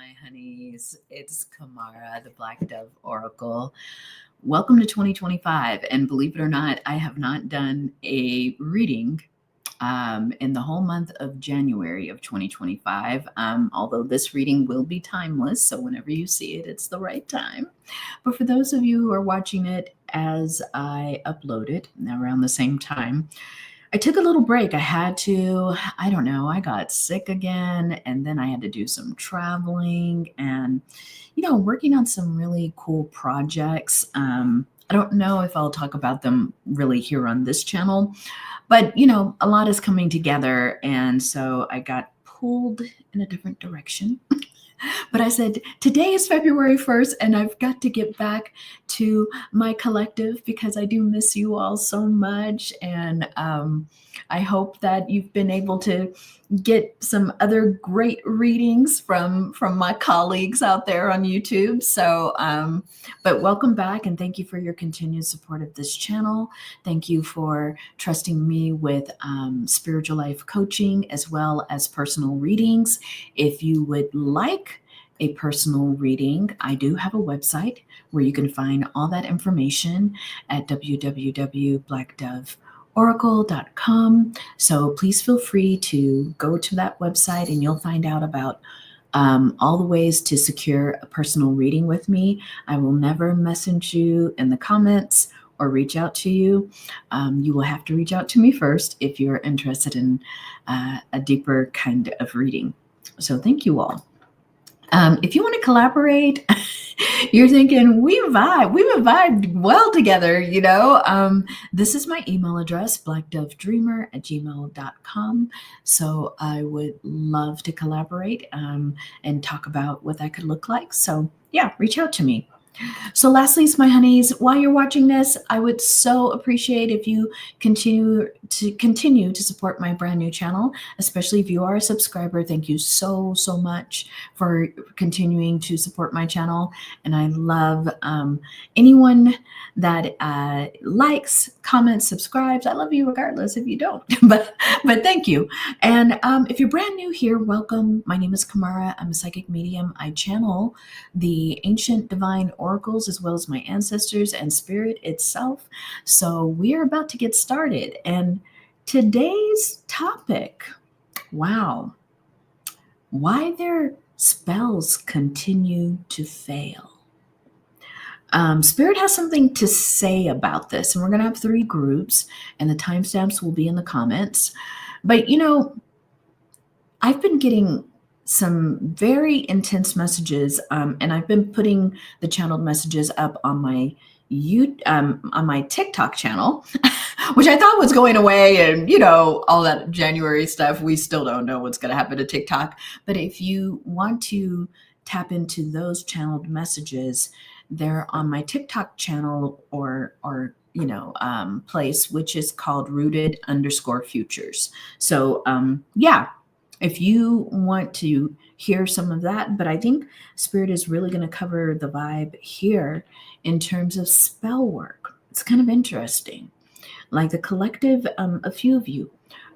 my honeys. It's Kamara, the Black Dove Oracle. Welcome to 2025. And believe it or not, I have not done a reading in the whole month of January of 2025, although this reading will be timeless. So whenever you see it, it's the right time. But for those of you who are watching it as I upload it around the same time, I took a little break. I got sick again, and then I had to do some traveling and, working on some really cool projects. I don't know if I'll talk about them really here on this channel, but, a lot is coming together. And so I got pulled in a different direction. But I said, today is February 1st, and I've got to get back to my collective because I do miss you all so much. And I hope that you've been able to get some other great readings from my colleagues out there on YouTube. So, but welcome back, and thank you for your continued support of this channel. Thank you for trusting me with spiritual life coaching as well as personal readings. If you would like a personal reading, I do have a website where you can find all that information at www.blackdoveoracle.com. So please feel free to go to that website and you'll find out about all the ways to secure a personal reading with me. I will never message you in the comments or reach out to you. You will have to reach out to me first if you're interested in a deeper kind of reading. So thank you all. If you want to collaborate, you're thinking we would vibe well together, this is my email address, blackdovedreamer@gmail.com. So I would love to collaborate and talk about what that could look like. So yeah, reach out to me. So lastly, my honeys, while you're watching this, I would so appreciate if you continue to support my brand new channel, especially if you are a subscriber. Thank you so much for continuing to support my channel. And I love anyone that likes, comments, subscribes. I love you regardless if you don't, but thank you. And if you're brand new here, welcome. My name is Kamara. I'm a psychic medium. I channel the ancient divine oracles as well as my ancestors and spirit itself. So we are about to get started. And today's topic, wow, why their spells continue to fail. Spirit has something to say about this, and we're going to have 3 groups, and the timestamps will be in the comments. But, I've been getting some very intense messages, and I've been putting the channeled messages up on my on my TikTok channel, which I thought was going away, and all that January stuff. We still don't know what's going to happen to TikTok. But if you want to tap into those channeled messages, they're on my TikTok channel or place, which is called rooted_futures. So yeah. If you want to hear some of that, but I think Spirit is really going to cover the vibe here in terms of spell work. It's kind of interesting. Like the collective, a few of you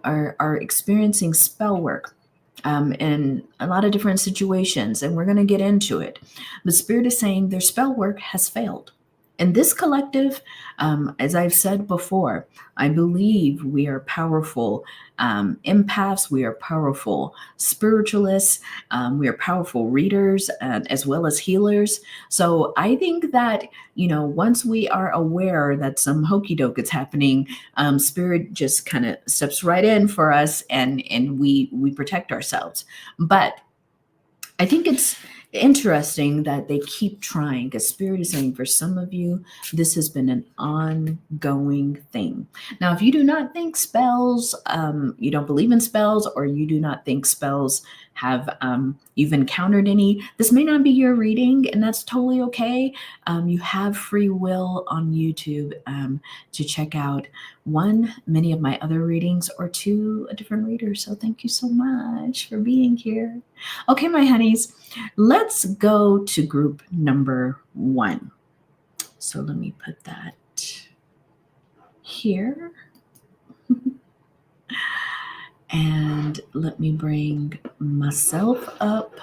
are experiencing spell work in a lot of different situations, and we're going to get into it. The Spirit is saying their spell work has failed. In this collective, as I've said before, I believe we are powerful empaths, we are powerful spiritualists, we are powerful readers, as well as healers. So I think that, once we are aware that some hokey doke is happening, Spirit just kind of steps right in for us, and we protect ourselves. But I think it's interesting that they keep trying, because Spirit is saying for some of you, this has been an ongoing thing. Now, if you do not think spells, you don't believe in spells, or you do not think spells have, you've encountered any, this may not be your reading, and that's totally okay. You have free will on YouTube to check out many of my other readings, or 2, a different reader. So thank you so much for being here. Okay, my honeys, let's go to group number 1. So let me put that here. And let me bring myself up.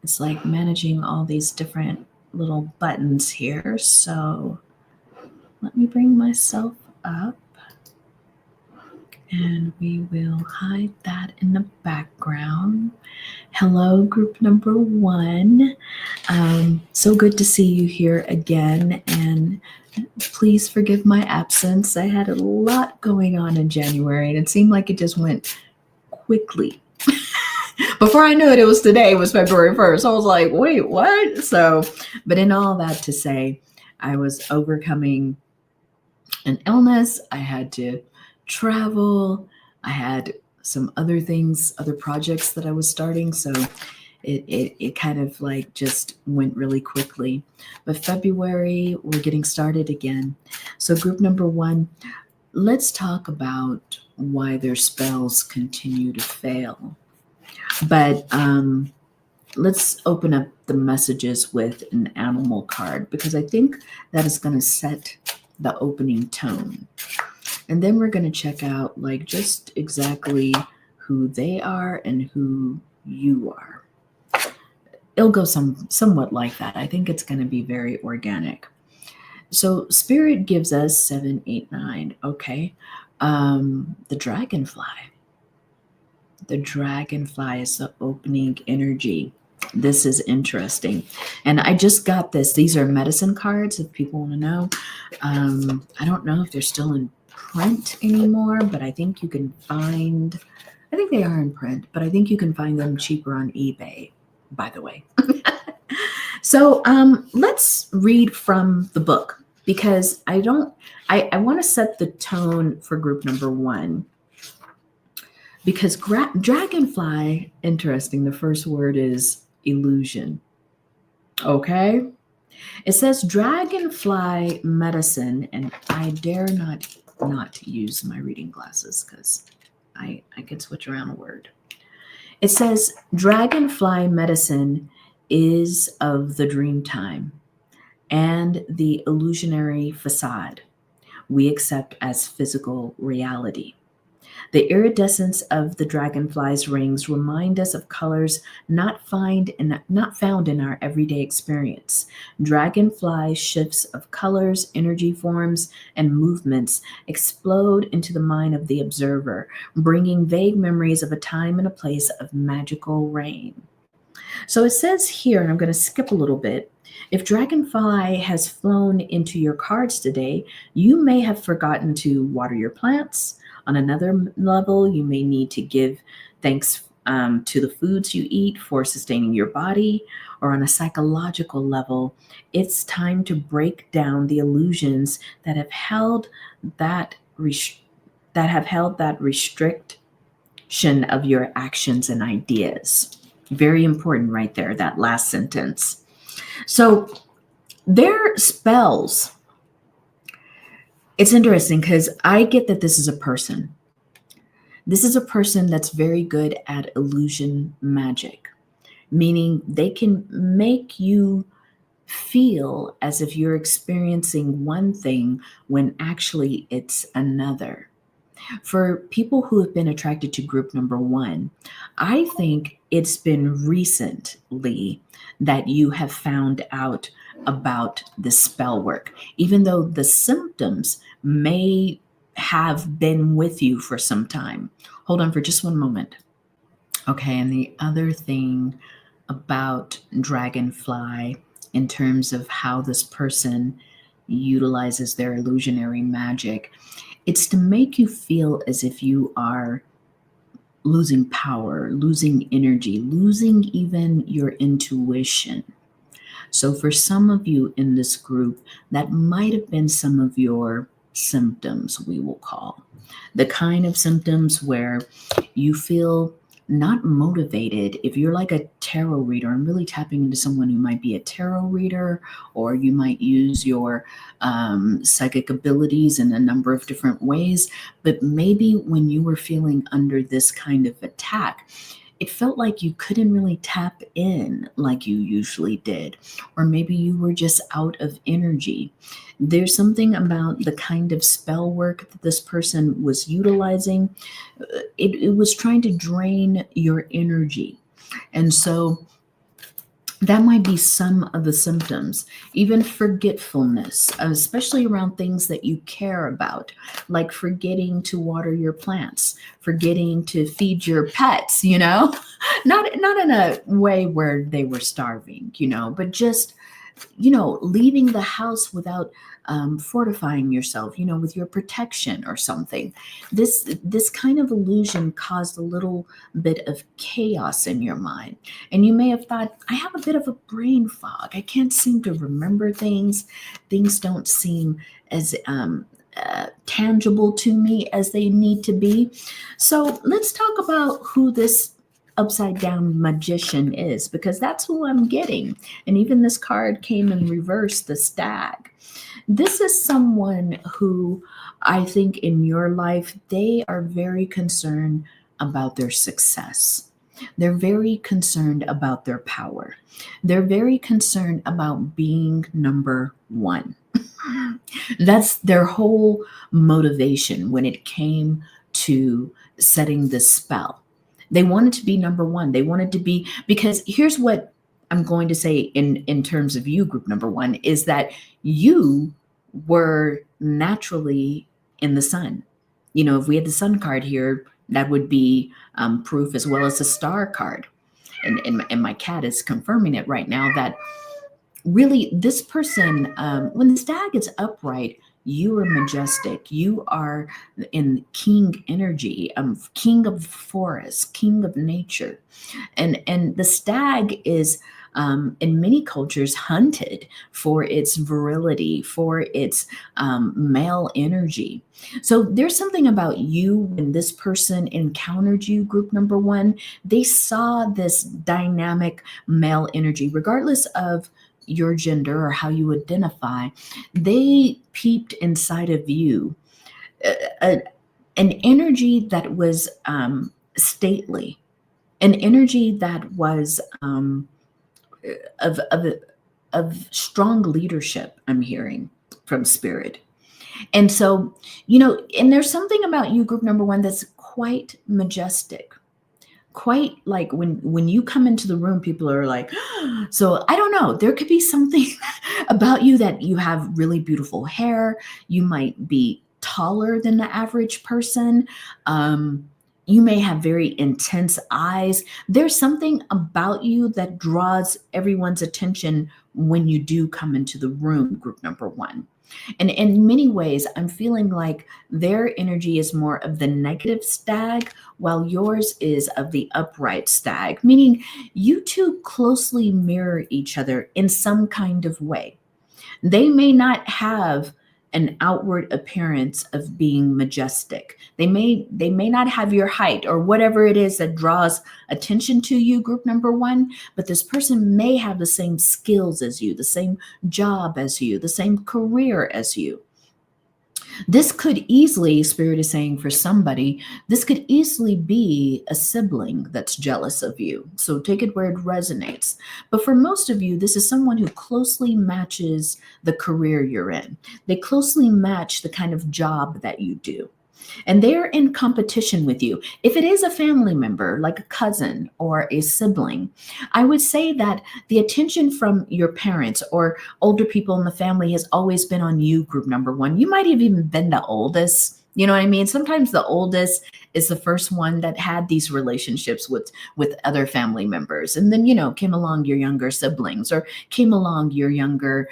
It's like managing all these different little buttons here. So let me bring myself up and we will hide that in the background. Hello, group number 1. So good to see you here again. And please forgive my absence. I had a lot going on in January and it seemed like it just went quickly. Before I knew it, it was February 1st. I was like, wait, what? So, but in all that to say, I was overcoming an illness. I had to travel. I had some other things, other projects that I was starting. So it kind of like just went really quickly. But February, we're getting started again. So group number 1, let's talk about why their spells continue to fail. But let's open up the messages with an animal card because I think that is going to set the opening tone. And then we're going to check out like just exactly who they are and who you are. It'll go somewhat like that. I think it's going to be very organic. So Spirit gives us 7, 8, 9. Okay. The dragonfly. The dragonfly is the opening energy. This is interesting. And I just got this. These are medicine cards, if people want to know. I don't know if they're still in print anymore, but I think you can find, I think they are in print, but I think you can find them cheaper on eBay, by the way. So let's read from the book because I want to set the tone for group number 1. Because dragonfly, interesting, the first word is illusion. Okay? It says dragonfly medicine, and I dare not use my reading glasses because I can switch around a word. It says dragonfly medicine is of the dream time and the illusionary facade we accept as physical reality. The iridescence of the dragonfly's rings remind us of colors not found in our everyday experience. Dragonfly shifts of colors, energy forms, and movements explode into the mind of the observer, bringing vague memories of a time and a place of magical rain. So it says here, and I'm going to skip a little bit, if dragonfly has flown into your cards today, you may have forgotten to water your plants. On another level, you may need to give thanks to the foods you eat for sustaining your body. Or on a psychological level, it's time to break down the illusions that have held that restriction of your actions and ideas. Very important right there, that last sentence. So their spells, it's interesting because I get that this is a person. This is a person that's very good at illusion magic, meaning they can make you feel as if you're experiencing one thing when actually it's another. For people who have been attracted to group number 1, I think it's been recently that you have found out about the spell work, even though the symptoms may have been with you for some time. Hold on for just one moment. Okay, and the other thing about dragonfly in terms of how this person utilizes their illusionary magic, it's to make you feel as if you are losing power, losing energy, losing even your intuition. So for some of you in this group, that might have been some of your symptoms, we will call. The kind of symptoms where you feel not motivated. If you're like a tarot reader, I'm really tapping into someone who might be a tarot reader, or you might use your psychic abilities in a number of different ways. But maybe when you were feeling under this kind of attack, it felt like you couldn't really tap in like you usually did, or maybe you were just out of energy. There's something about the kind of spell work that this person was utilizing. It was trying to drain your energy. And so That might be some of the symptoms. Even forgetfulness, especially around things that you care about, like forgetting to water your plants, forgetting to feed your pets, not in a way where they were starving, but just leaving the house without fortifying yourself, with your protection or something. This kind of illusion caused a little bit of chaos in your mind. And you may have thought, I have a bit of a brain fog. I can't seem to remember things. Things don't seem as tangible to me as they need to be. So let's talk about who this upside down magician is, because that's who I'm getting. And even this card came in reverse, the stag. This is someone who I think in your life, they are very concerned about their success. They're very concerned about their power. They're very concerned about being number one. That's their whole motivation when it came to setting this spell. They wanted to be number one. They wanted to be, because here's what I'm going to say in terms of you, group number one, is that you were naturally in the sun. If we had the sun card here, that would be proof, as well as the star card. And my cat is confirming it right now, that really this person, when the stag is upright, you are majestic. You are in king energy, king of the forest, king of nature. And the stag is, in many cultures, hunted for its virility, for its male energy. So there's something about you when this person encountered you, group number one, they saw this dynamic male energy, regardless of your gender or how you identify. They peeped inside of you an energy that was stately, an energy that was of, of of strong leadership. I'm hearing from spirit. And so, and there's something about you, group number one, that's quite majestic, quite like when you come into the room, people are like, so I don't know, there could be something about you, that you have really beautiful hair, you might be taller than the average person, you may have very intense eyes. There's something about you that draws everyone's attention when you do come into the room, group number one. And in many ways, I'm feeling like their energy is more of the negative stag, while yours is of the upright stag, meaning you two closely mirror each other in some kind of way. They may not have an outward appearance of being majestic. They may not have your height or whatever it is that draws attention to you, group number one, but this person may have the same skills as you, the same job as you, the same career as you. This could easily, Spirit is saying for somebody, this could easily be a sibling that's jealous of you. So take it where it resonates. But for most of you, this is someone who closely matches the career you're in. They closely match the kind of job that you do. And they're in competition with you. If it is a family member, like a cousin or a sibling, I would say that the attention from your parents or older people in the family has always been on you, group number one. You might have even been the oldest. You know what I mean? Sometimes the oldest is the first one that had these relationships with other family members. And then, came along your younger siblings, or came along your younger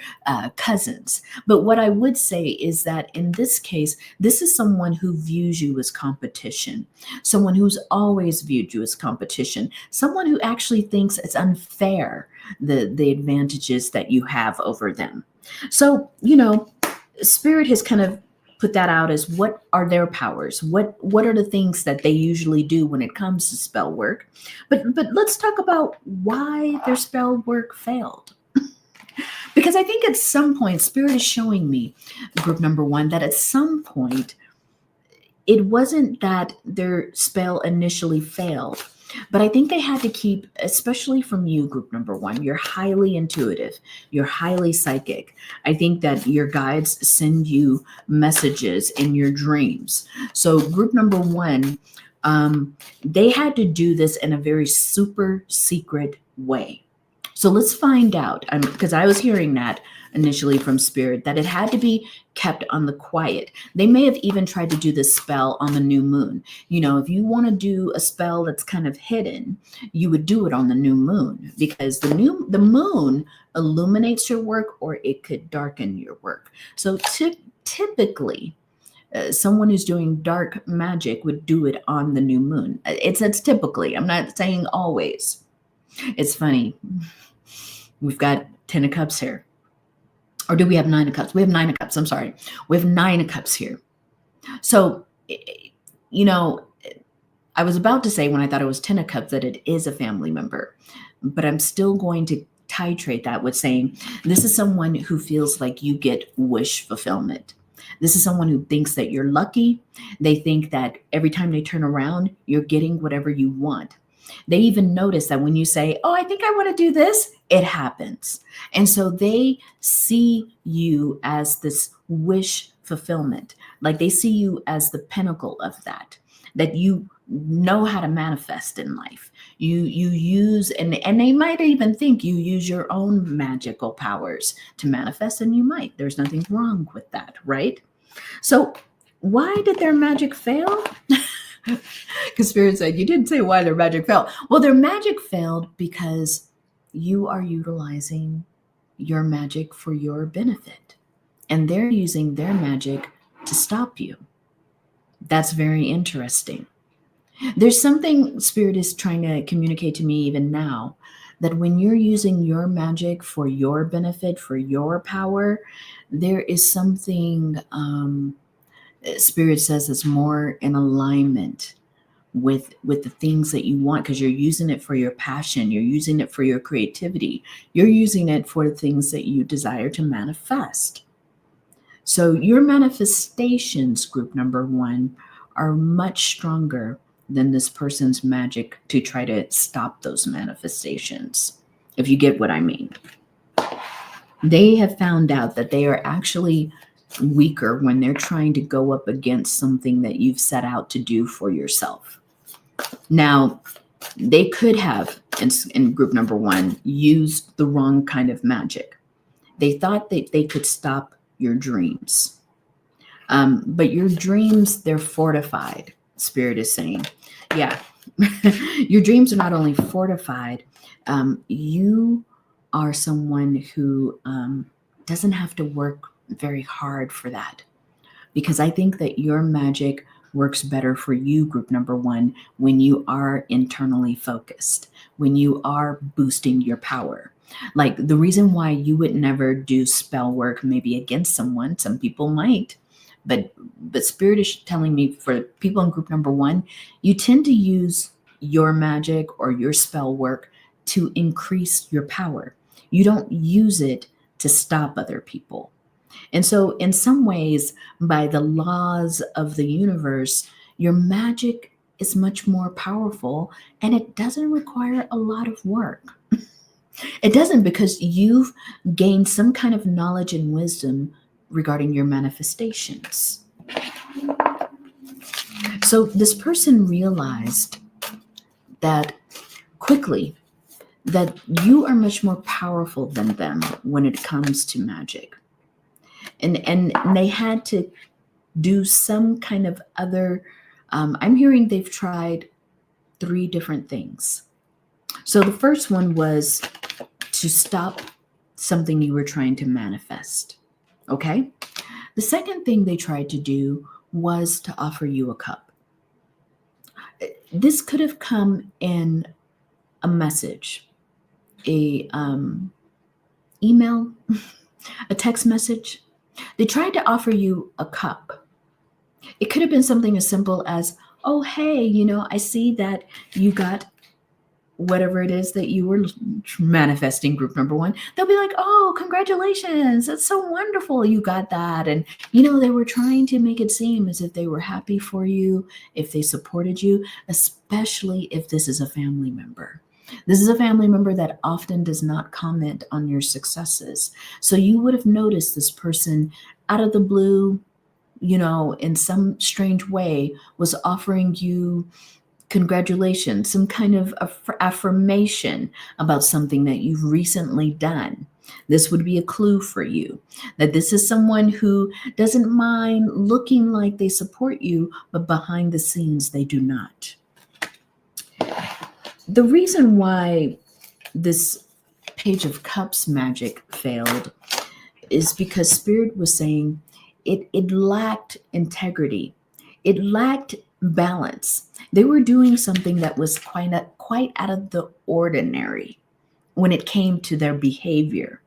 cousins. But what I would say is that in this case, this is someone who views you as competition, someone who's always viewed you as competition, someone who actually thinks it's unfair, the advantages that you have over them. So, Spirit has kind of put that out as, what are their powers? What are the things that they usually do when it comes to spell work? But let's talk about why their spell work failed. Because I think at some point, Spirit is showing me, group number one, that at some point, it wasn't that their spell initially failed, but I think they had to keep, especially from you, group number one, you're highly intuitive, you're highly psychic. I think that your guides send you messages in your dreams. So group number one, they had to do this in a very super secret way. So let's find out, because I was hearing that initially from Spirit, that it had to be kept on the quiet. They may have even tried to do this spell on the new moon. If you want to do a spell that's kind of hidden, you would do it on the new moon, because the moon illuminates your work, or it could darken your work. So typically, someone who's doing dark magic would do it on the new moon. It's typically. I'm not saying always. It's funny. We've got 10 of cups here. Or do we have 9 of cups? We have 9 of cups. I'm sorry. We have 9 of cups here. So, I was about to say when I thought it was 10 of cups that it is a family member, but I'm still going to titrate that with saying this is someone who feels like you get wish fulfillment. This is someone who thinks that you're lucky. They think that every time they turn around, you're getting whatever you want. They even notice that when you say, oh, I think I want to do this, it happens. And so they see you as this wish fulfillment. Like they see you as the pinnacle of that you know how to manifest in life. You use, and they might even think you use your own magical powers to manifest, and you might. There's nothing wrong with that, right? So why did their magic fail? Because Spirit said, you didn't say why their magic failed. Well, their magic failed because you are utilizing your magic for your benefit, and they're using their magic to stop you. That's very interesting. There's something Spirit is trying to communicate to me even now, that when you're using your magic for your benefit, for your power, there is something Spirit says is more in alignment with the things that you want, because you're using it for your passion, you're using it for your creativity, you're using it for the things that you desire to manifest. So your manifestations, group number 1, are much stronger than this person's magic to try to stop those manifestations, if you get what I mean. They have found out that they are actually weaker when they're trying to go up against something that you've set out to do for yourself. Now, they could have, in group number 1, used the wrong kind of magic. They thought that they could stop your dreams. But your dreams, they're fortified, Spirit is saying. Yeah, your dreams are not only fortified, you are someone who doesn't have to work very hard for that. Because I think that your magic works better for you, group number 1, when you are internally focused, when you are boosting your power. Like the reason why you would never do spell work maybe against someone, some people might, but Spirit is telling me for people in group number 1, you tend to use your magic or your spell work to increase your power. You don't use it to stop other people. And so in some ways, by the laws of the universe, your magic is much more powerful, and it doesn't require a lot of work. It doesn't, because you've gained some kind of knowledge and wisdom regarding your manifestations. So this person realized that quickly that you are much more powerful than them when it comes to magic. And they had to do some kind of other, I'm hearing they've tried 3 different things. So the first one was to stop something you were trying to manifest. Okay? The second thing they tried to do was to offer you a cup. This could have come in a message, a email, a text message. They tried to offer you a cup. It could have been something as simple as, oh, hey, I see that you got whatever it is that you were manifesting, group number 1. They'll be like, oh, congratulations. That's so wonderful. You got that. And, they were trying to make it seem as if they were happy for you, if they supported you, especially if this is a family member. This is a family member that often does not comment on your successes. So you would have noticed this person out of the blue, in some strange way, was offering you congratulations, some kind of affirmation about something that you've recently done. This would be a clue for you that this is someone who doesn't mind looking like they support you, but behind the scenes, they do not. The reason why this Page of Cups magic failed is because Spirit was saying it lacked integrity. It lacked balance. They were doing something that was quite out of the ordinary when it came to their behavior.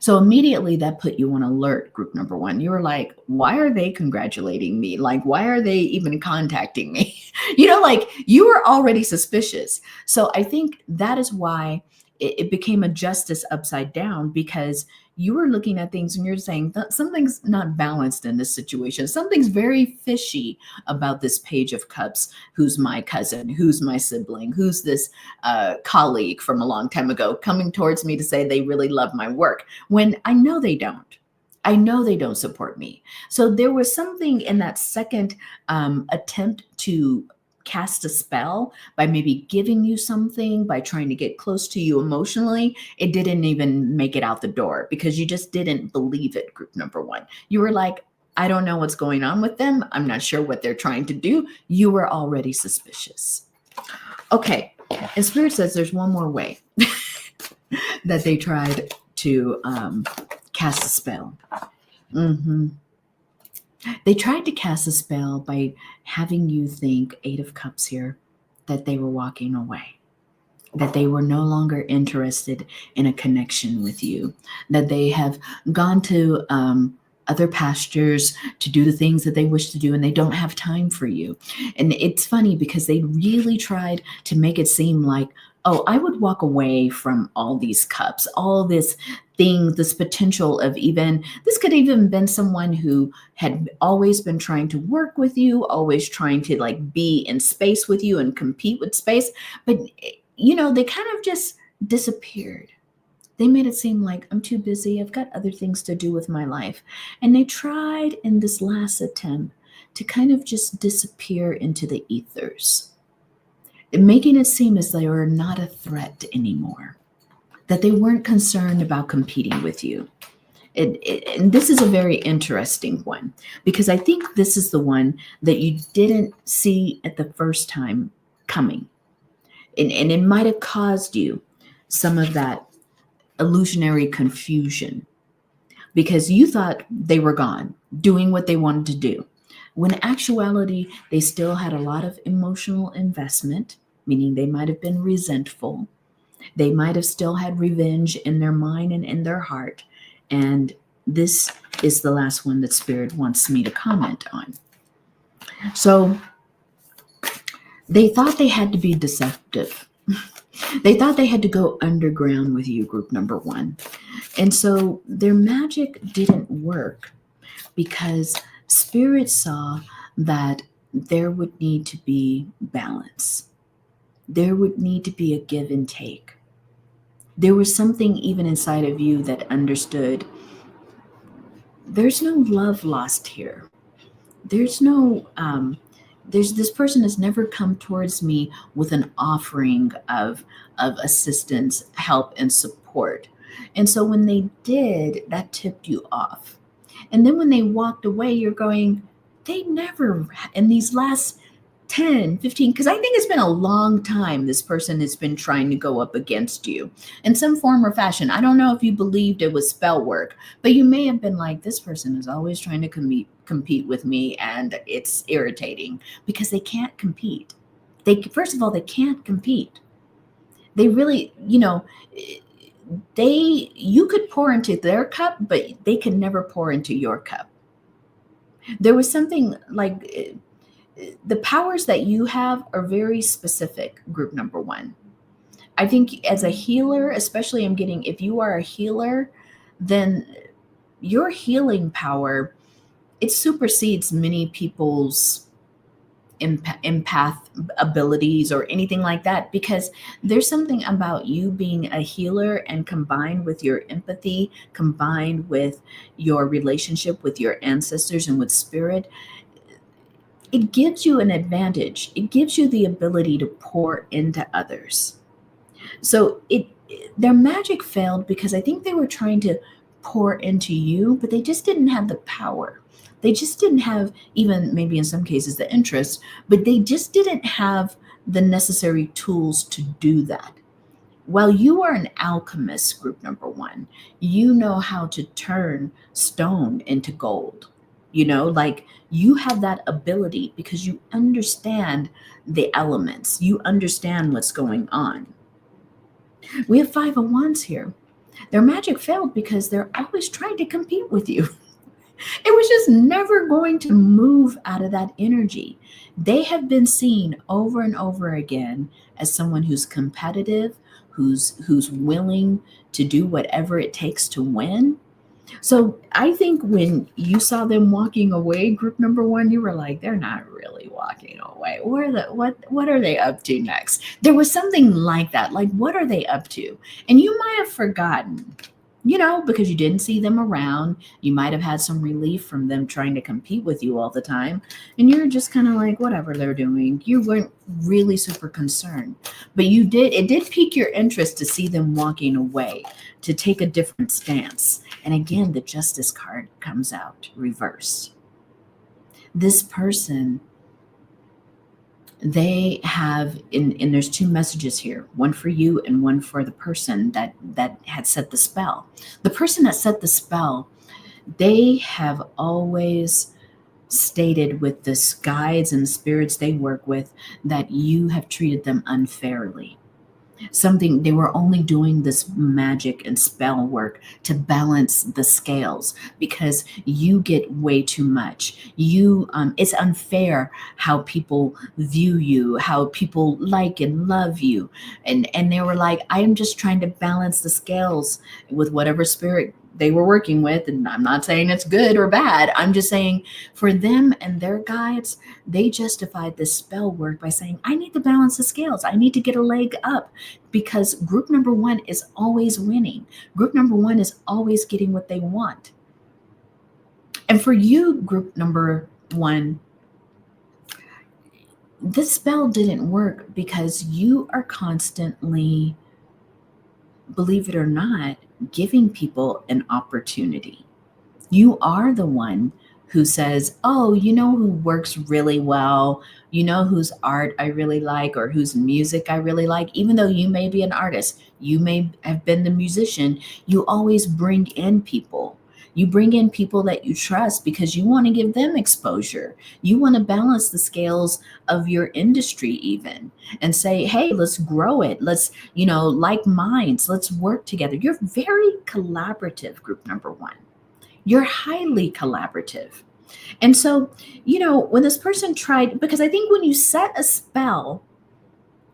So immediately that put you on alert, group number one. You were like, why are they congratulating me? Like, why are they even contacting me? Like you were already suspicious. So I think that is why it became a justice upside down, because you were looking at things and you're saying that something's not balanced in this situation. Something's very fishy about this Page of Cups. Who's my cousin? Who's my sibling? Who's this colleague from a long time ago coming towards me to say they really love my work when I know they don't? I know they don't support me. So there was something in that second attempt to cast a spell by maybe giving you something, by trying to get close to you emotionally. It didn't even make it out the door because you just didn't believe it, group number one. You were like, I don't know what's going on with them. I'm not sure what they're trying to do. You were already suspicious. Okay. And Spirit says there's one more way that they tried to cast a spell. They tried to cast a spell by having you think, Eight of Cups here, that they were walking away, that they were no longer interested in a connection with you, that they have gone to other pastures to do the things that they wish to do, and they don't have time for you. And it's funny because they really tried to make it seem like, oh, I would walk away from all these cups, all this thing, this potential of even, this could even been someone who had always been trying to work with you, always trying to like be in space with you and compete with space. But, they kind of just disappeared. They made it seem like I'm too busy. I've got other things to do with my life. And they tried in this last attempt to kind of just disappear into the ethers, making it seem as they were not a threat anymore, that they weren't concerned about competing with you. And this is a very interesting one, because I think this is the one that you didn't see at the first time coming. And it might have caused you some of that illusionary confusion because you thought they were gone doing what they wanted to do, when in actuality, they still had a lot of emotional investment, meaning they might have been resentful. They might have still had revenge in their mind and in their heart. And this is the last one that Spirit wants me to comment on. So they thought they had to be deceptive. They thought they had to go underground with you, group number one. And so their magic didn't work because Spirit saw that there would need to be balance. There would need to be a give and take. There was something even inside of you that understood there's no love lost here. There's no, this person has never come towards me with an offering of assistance, help, and support. And so when they did, that tipped you off. And then when they walked away, you're going, they never, in these last 10, 15, because I think it's been a long time this person has been trying to go up against you in some form or fashion. I don't know if you believed it was spell work, but you may have been like, this person is always trying to compete with me, and it's irritating because they can't compete. First of all, they can't compete. They really, you could pour into their cup, but they can never pour into your cup. There was something like the powers that you have are very specific, group number one. I think as a healer, especially if you are a healer, then your healing power, it supersedes many people's empath abilities or anything like that, because there's something about you being a healer and combined with your empathy, combined with your relationship with your ancestors and with Spirit. it gives you an advantage. It gives you the ability to pour into others. So their magic failed because I think they were trying to pour into you, but they just didn't have the power. They just didn't have, even maybe in some cases, the interest, but they just didn't have the necessary tools to do that. While you are an alchemist, group number one, you know how to turn stone into gold. Like you have that ability because you understand the elements, you understand what's going on. We have Five of Wands here. Their magic failed because they're always trying to compete with you. It was just never going to move out of that energy. They have been seen over and over again as someone who's competitive, who's willing to do whatever it takes to win. So I think when you saw them walking away, group number one, you were like, they're not really walking away. What are they up to next? There was something like that. Like, what are they up to? And you might have forgotten, because you didn't see them around. You might have had some relief from them trying to compete with you all the time. And you're just kind of like, whatever they're doing. You weren't really super concerned. But it did pique your interest to see them walking away, to take a different stance. And again, the Justice card comes out reversed. This person, they have, and there's two messages here, one for you and one for the person that had set the spell. The person that set the spell, they have always stated with the guides and spirits they work with that you have treated them unfairly. Something, they were only doing this magic and spell work to balance the scales because you get way too much. It's unfair how people view you, how people like and love you. And they were like, I am just trying to balance the scales with whatever spirit they were working with. And I'm not saying it's good or bad. I'm just saying for them and their guides, they justified this spell work by saying, I need to balance the scales. I need to get a leg up because group number one is always winning. Group number one is always getting what they want. And for you, group number one, this spell didn't work because you are constantly, believe it or not, giving people an opportunity. You are the one who says, oh, who works really well, whose art I really like or whose music I really like. Even though you may be an artist, you may have been the musician, you always bring in people. You bring in people that you trust because you want to give them exposure. You want to balance the scales of your industry even and say, hey, let's grow it. Let's, like minds, let's work together. You're very collaborative, group number one. You're highly collaborative. And so, when this person tried, because I think when you set a spell,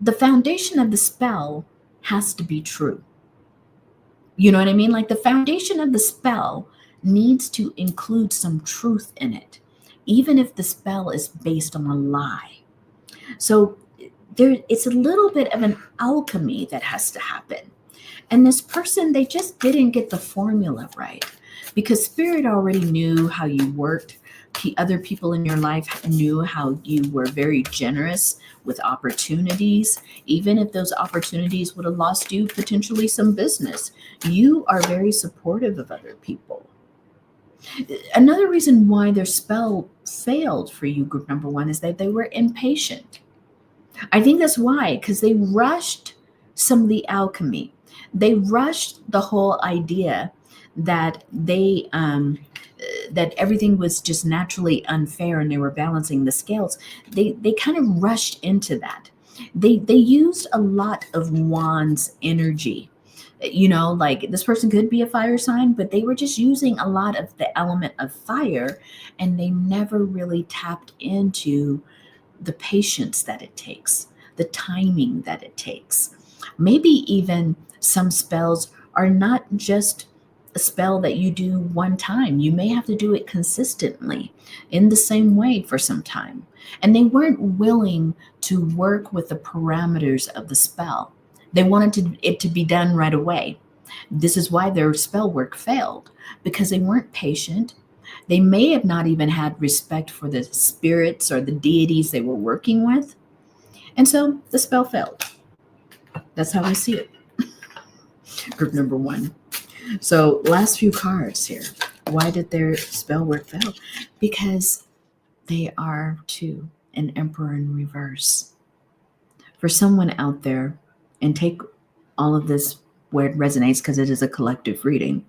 the foundation of the spell has to be true. You know what I mean? Like the foundation of the spell needs to include some truth in it, even if the spell is based on a lie. So it's a little bit of an alchemy that has to happen. And this person, they just didn't get the formula right because spirit already knew how you worked. Other people in your life knew how you were very generous with opportunities. Even if those opportunities would have lost you potentially some business, you are very supportive of other people. Another reason why their spell failed for you, group number one, is that they were impatient. I think that's why, because they rushed some of the alchemy. They rushed the whole idea that that everything was just naturally unfair and they were balancing the scales. They kind of rushed into that. They used a lot of wands energy. Like this person could be a fire sign, but they were just using a lot of the element of fire, and they never really tapped into the patience that it takes, the timing that it takes. Maybe even some spells are not just a spell that you do one time. You may have to do it consistently in the same way for some time. And they weren't willing to work with the parameters of the spell. They wanted it to be done right away. This is why their spell work failed, because they weren't patient. They may have not even had respect for the spirits or the deities they were working with. And so the spell failed. That's how I see it. Group number one. So, last few cards here. Why did their spell work fail? Because they are, too, an emperor in reverse. For someone out there, and take all of this where it resonates because it is a collective reading.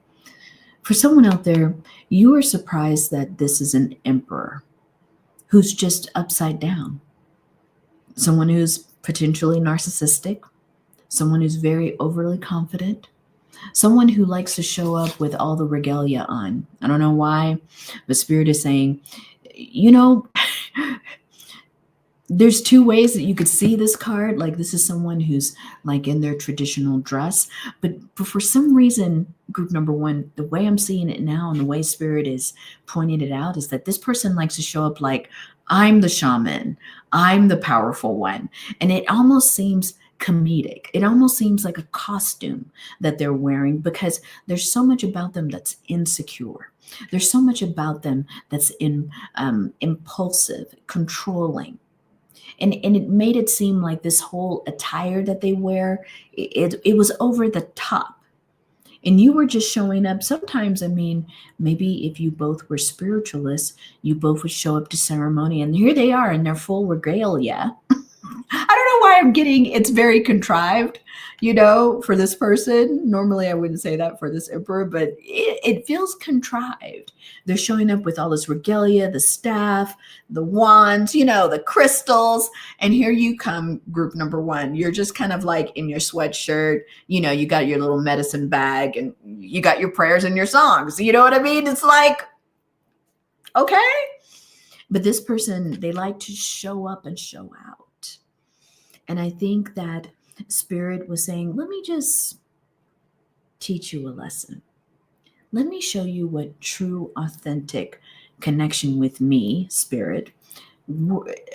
For someone out there, you are surprised that this is an emperor who's just upside down. Someone who's potentially narcissistic, someone who's very overly confident, someone who likes to show up with all the regalia on. I don't know why, but Spirit is saying, you know, there's two ways that you could see this card. Like, this is someone who's like in their traditional dress, but for some reason, group number one, the way I'm seeing it now and the way Spirit is pointing it out is that this person likes to show up like, I'm the shaman, I'm the powerful one. And it almost seems comedic. It almost seems like a costume that they're wearing because there's so much about them that's insecure. There's so much about them that's impulsive, controlling. And it made it seem like this whole attire that they wear, it was over the top. And you were just showing up. Sometimes, I mean, maybe if you both were spiritualists, you both would show up to ceremony, and here they are in their full regalia. I don't know why I'm getting it's very contrived, for this person. Normally I wouldn't say that for this emperor, but it feels contrived. They're showing up with all this regalia, the staff, the wands, the crystals. And here you come, group number one. You're just kind of like in your sweatshirt, you got your little medicine bag and you got your prayers and your songs. You know what I mean? It's like, okay. But this person, they like to show up and show out. And I think that Spirit was saying, let me just teach you a lesson. Let me show you what true, authentic connection with me, Spirit,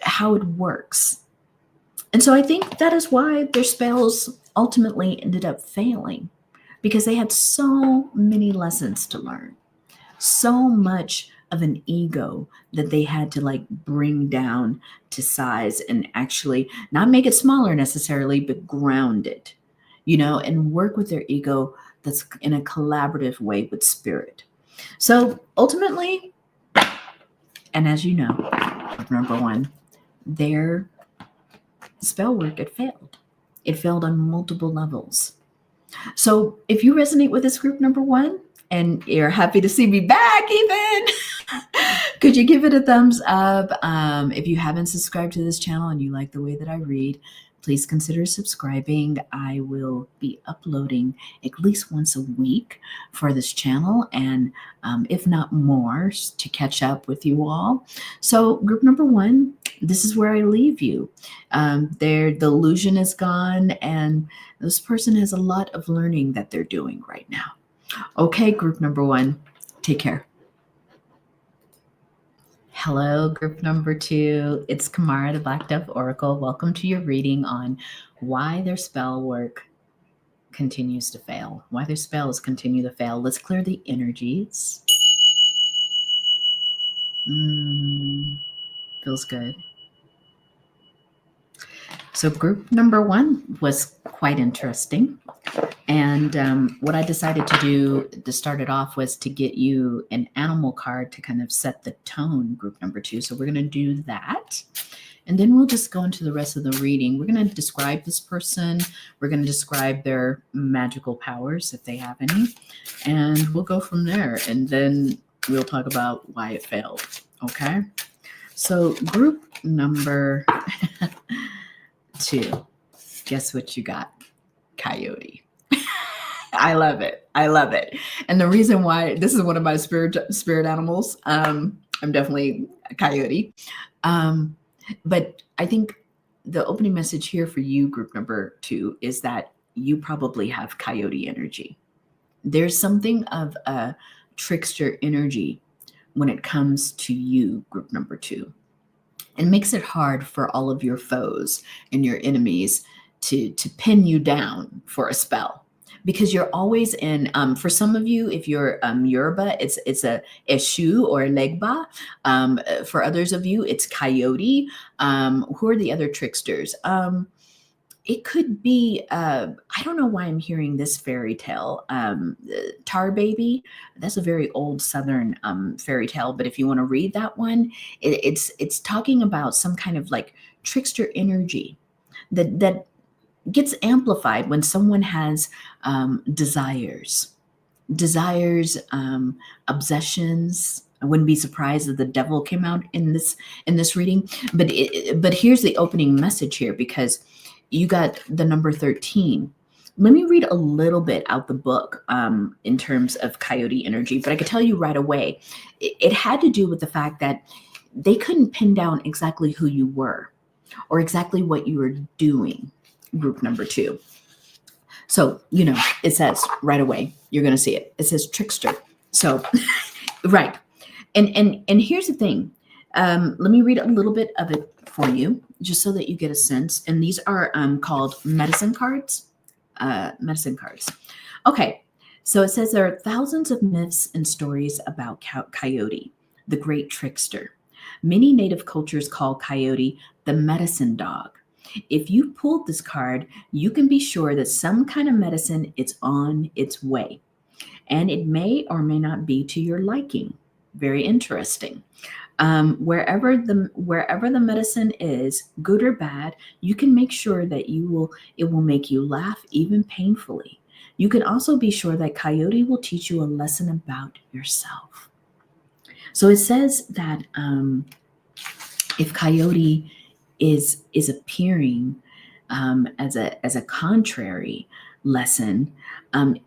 how it works. And so I think that is why their spells ultimately ended up failing, because they had so many lessons to learn, so much of an ego that they had to like bring down to size and actually not make it smaller necessarily, but ground it, and work with their ego that's in a collaborative way with Spirit. So ultimately, and as you know, number one, their spell work, it failed. It failed on multiple levels. So if you resonate with this group number one, and you're happy to see me back even, could you give it a thumbs up? If you haven't subscribed to this channel and you like the way that I read, please consider subscribing. I will be uploading at least once a week for this channel, and if not more, to catch up with you all. So group number one, this is where I leave you. The illusion is gone, and this person has a lot of learning that they're doing right now. Okay, group number one, take care. Hello, group number two. It's Kamara, the Black Dove Oracle. Welcome to your reading on why their spell work continues to fail, why their spells continue to fail. Let's clear the energies. Feels good. So group number one was quite interesting. And what I decided to do to start it off was to get you an animal card to kind of set the tone, group number two. So we're going to do that. And then we'll just go into the rest of the reading. We're going to describe this person. We're going to describe their magical powers, if they have any. And we'll go from there. And then we'll talk about why it failed. Okay? So group number two. Guess what you got? Coyote. I love it. I love it. And the reason why, this is one of my spirit animals. I'm definitely a coyote. But I think the opening message here for you, group number two, is that you probably have coyote energy. There's something of a trickster energy when it comes to you, group number two. It makes it hard for all of your foes and your enemies to pin you down for a spell, because you're always in, for some of you, if you're Yoruba, it's a eshu or legba. For others of you, it's coyote. Who are the other tricksters? It could be, I don't know why I'm hearing this fairy tale. Tar Baby, that's a very old Southern fairy tale, but if you want to read that one, it's talking about some kind of like trickster energy that gets amplified when someone has desires, obsessions. I wouldn't be surprised if the devil came out in this reading. But here's the opening message here, because you got the number 13. Let me read a little bit out the book in terms of coyote energy, but I could tell you right away, it had to do with the fact that they couldn't pin down exactly who you were or exactly what you were doing, group number 2. So, it says right away, you're going to see it. It says trickster. So, right. And here's the thing. Let me read a little bit of it for you, just so that you get a sense. And these are called medicine cards. Medicine cards. Okay. So it says there are thousands of myths and stories about coyote, the great trickster. Many native cultures call coyote the medicine dog. If you pulled this card, you can be sure that some kind of medicine is on its way, and it may or may not be to your liking. Very interesting. Wherever the medicine is, good or bad, you can make sure that it will make you laugh, even painfully. You can also be sure that coyote will teach you a lesson about yourself. So it says that if coyote is appearing as a contrary lesson,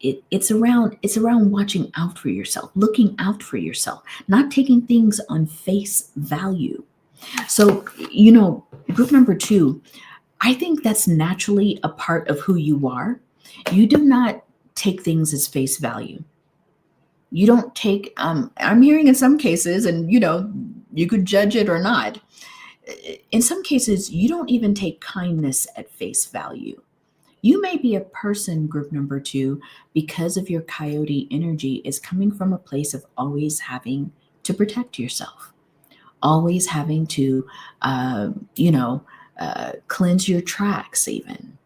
it's around watching out for yourself, looking out for yourself, not taking things on face value. So, group number 2, I think that's naturally a part of who you are. You do not take things as face value. You don't take, I'm hearing in some cases, and you could judge it or not. In some cases, you don't even take kindness at face value. You may be a person, group number 2, because of your coyote energy is coming from a place of always having to protect yourself, always having to, cleanse your tracks even.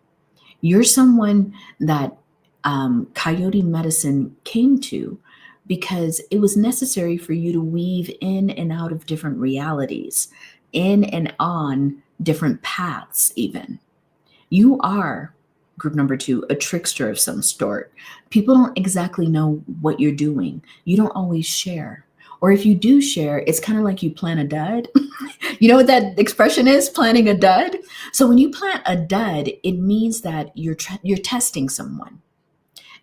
You're someone that coyote medicine came to because it was necessary for you to weave in and out of different realities, in and on different paths even. You are, group number 2, a trickster of some sort. People don't exactly know what you're doing. You don't always share. Or if you do share, it's kind of like you plant a dud. You know what that expression is, planting a dud? So when you plant a dud, it means that you're testing someone.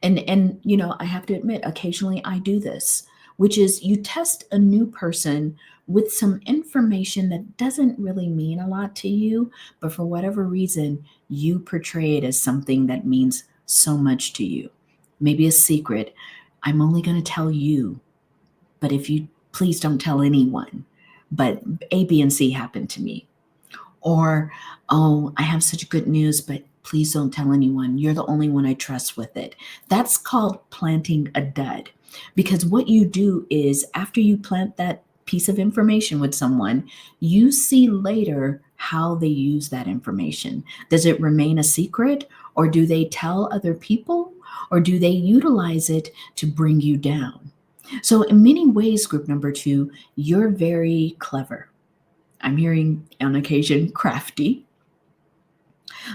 And I have to admit, occasionally I do this, which is you test a new person with some information that doesn't really mean a lot to you, but for whatever reason, you portray it as something that means so much to you. Maybe a secret. I'm only going to tell you, but if you please don't tell anyone. But A, B, and C happened to me. Or, oh, I have such good news, but please don't tell anyone. You're the only one I trust with it. That's called planting a dud. Because what you do is after you plant that piece of information with someone, you see later how they use that information. Does it remain a secret, or do they tell other people, or do they utilize it to bring you down? So in many ways, group number 2, you're very clever. I'm hearing on occasion crafty,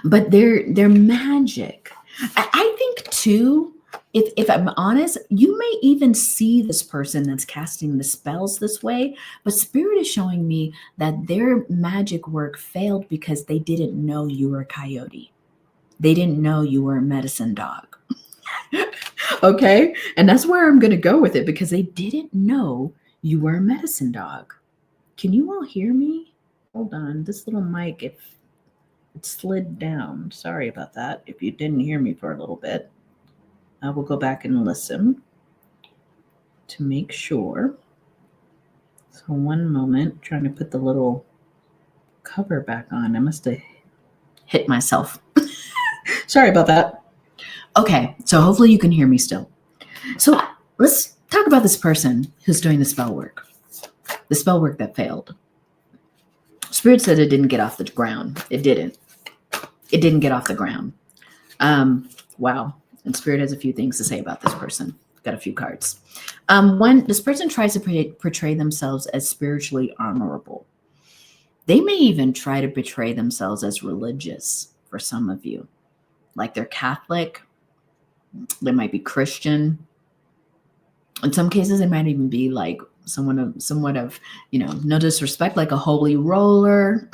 but they're magic. I think too, if I'm honest, you may even see this person that's casting the spells this way, but Spirit is showing me that their magic work failed because they didn't know you were a coyote. They didn't know you were a medicine dog. Okay? And that's where I'm going to go with it, because they didn't know you were a medicine dog. Can you all hear me? Hold on. This little mic, it slid down. Sorry about that. If you didn't hear me for a little bit, I will go back and listen to make sure. So one moment, trying to put the little cover back on. I must have hit myself. Sorry about that. Okay, so hopefully you can hear me still. So let's talk about this person who's doing the spell work that failed. Spirit said it didn't get off the ground. It didn't. It didn't get off the ground. Wow. And Spirit has a few things to say about this person. Got a few cards. One, this person tries to portray themselves as spiritually honorable. They may even try to portray themselves as religious for some of you. Like they're Catholic, they might be Christian. In some cases, they might even be like somewhat of, no disrespect, like a holy roller.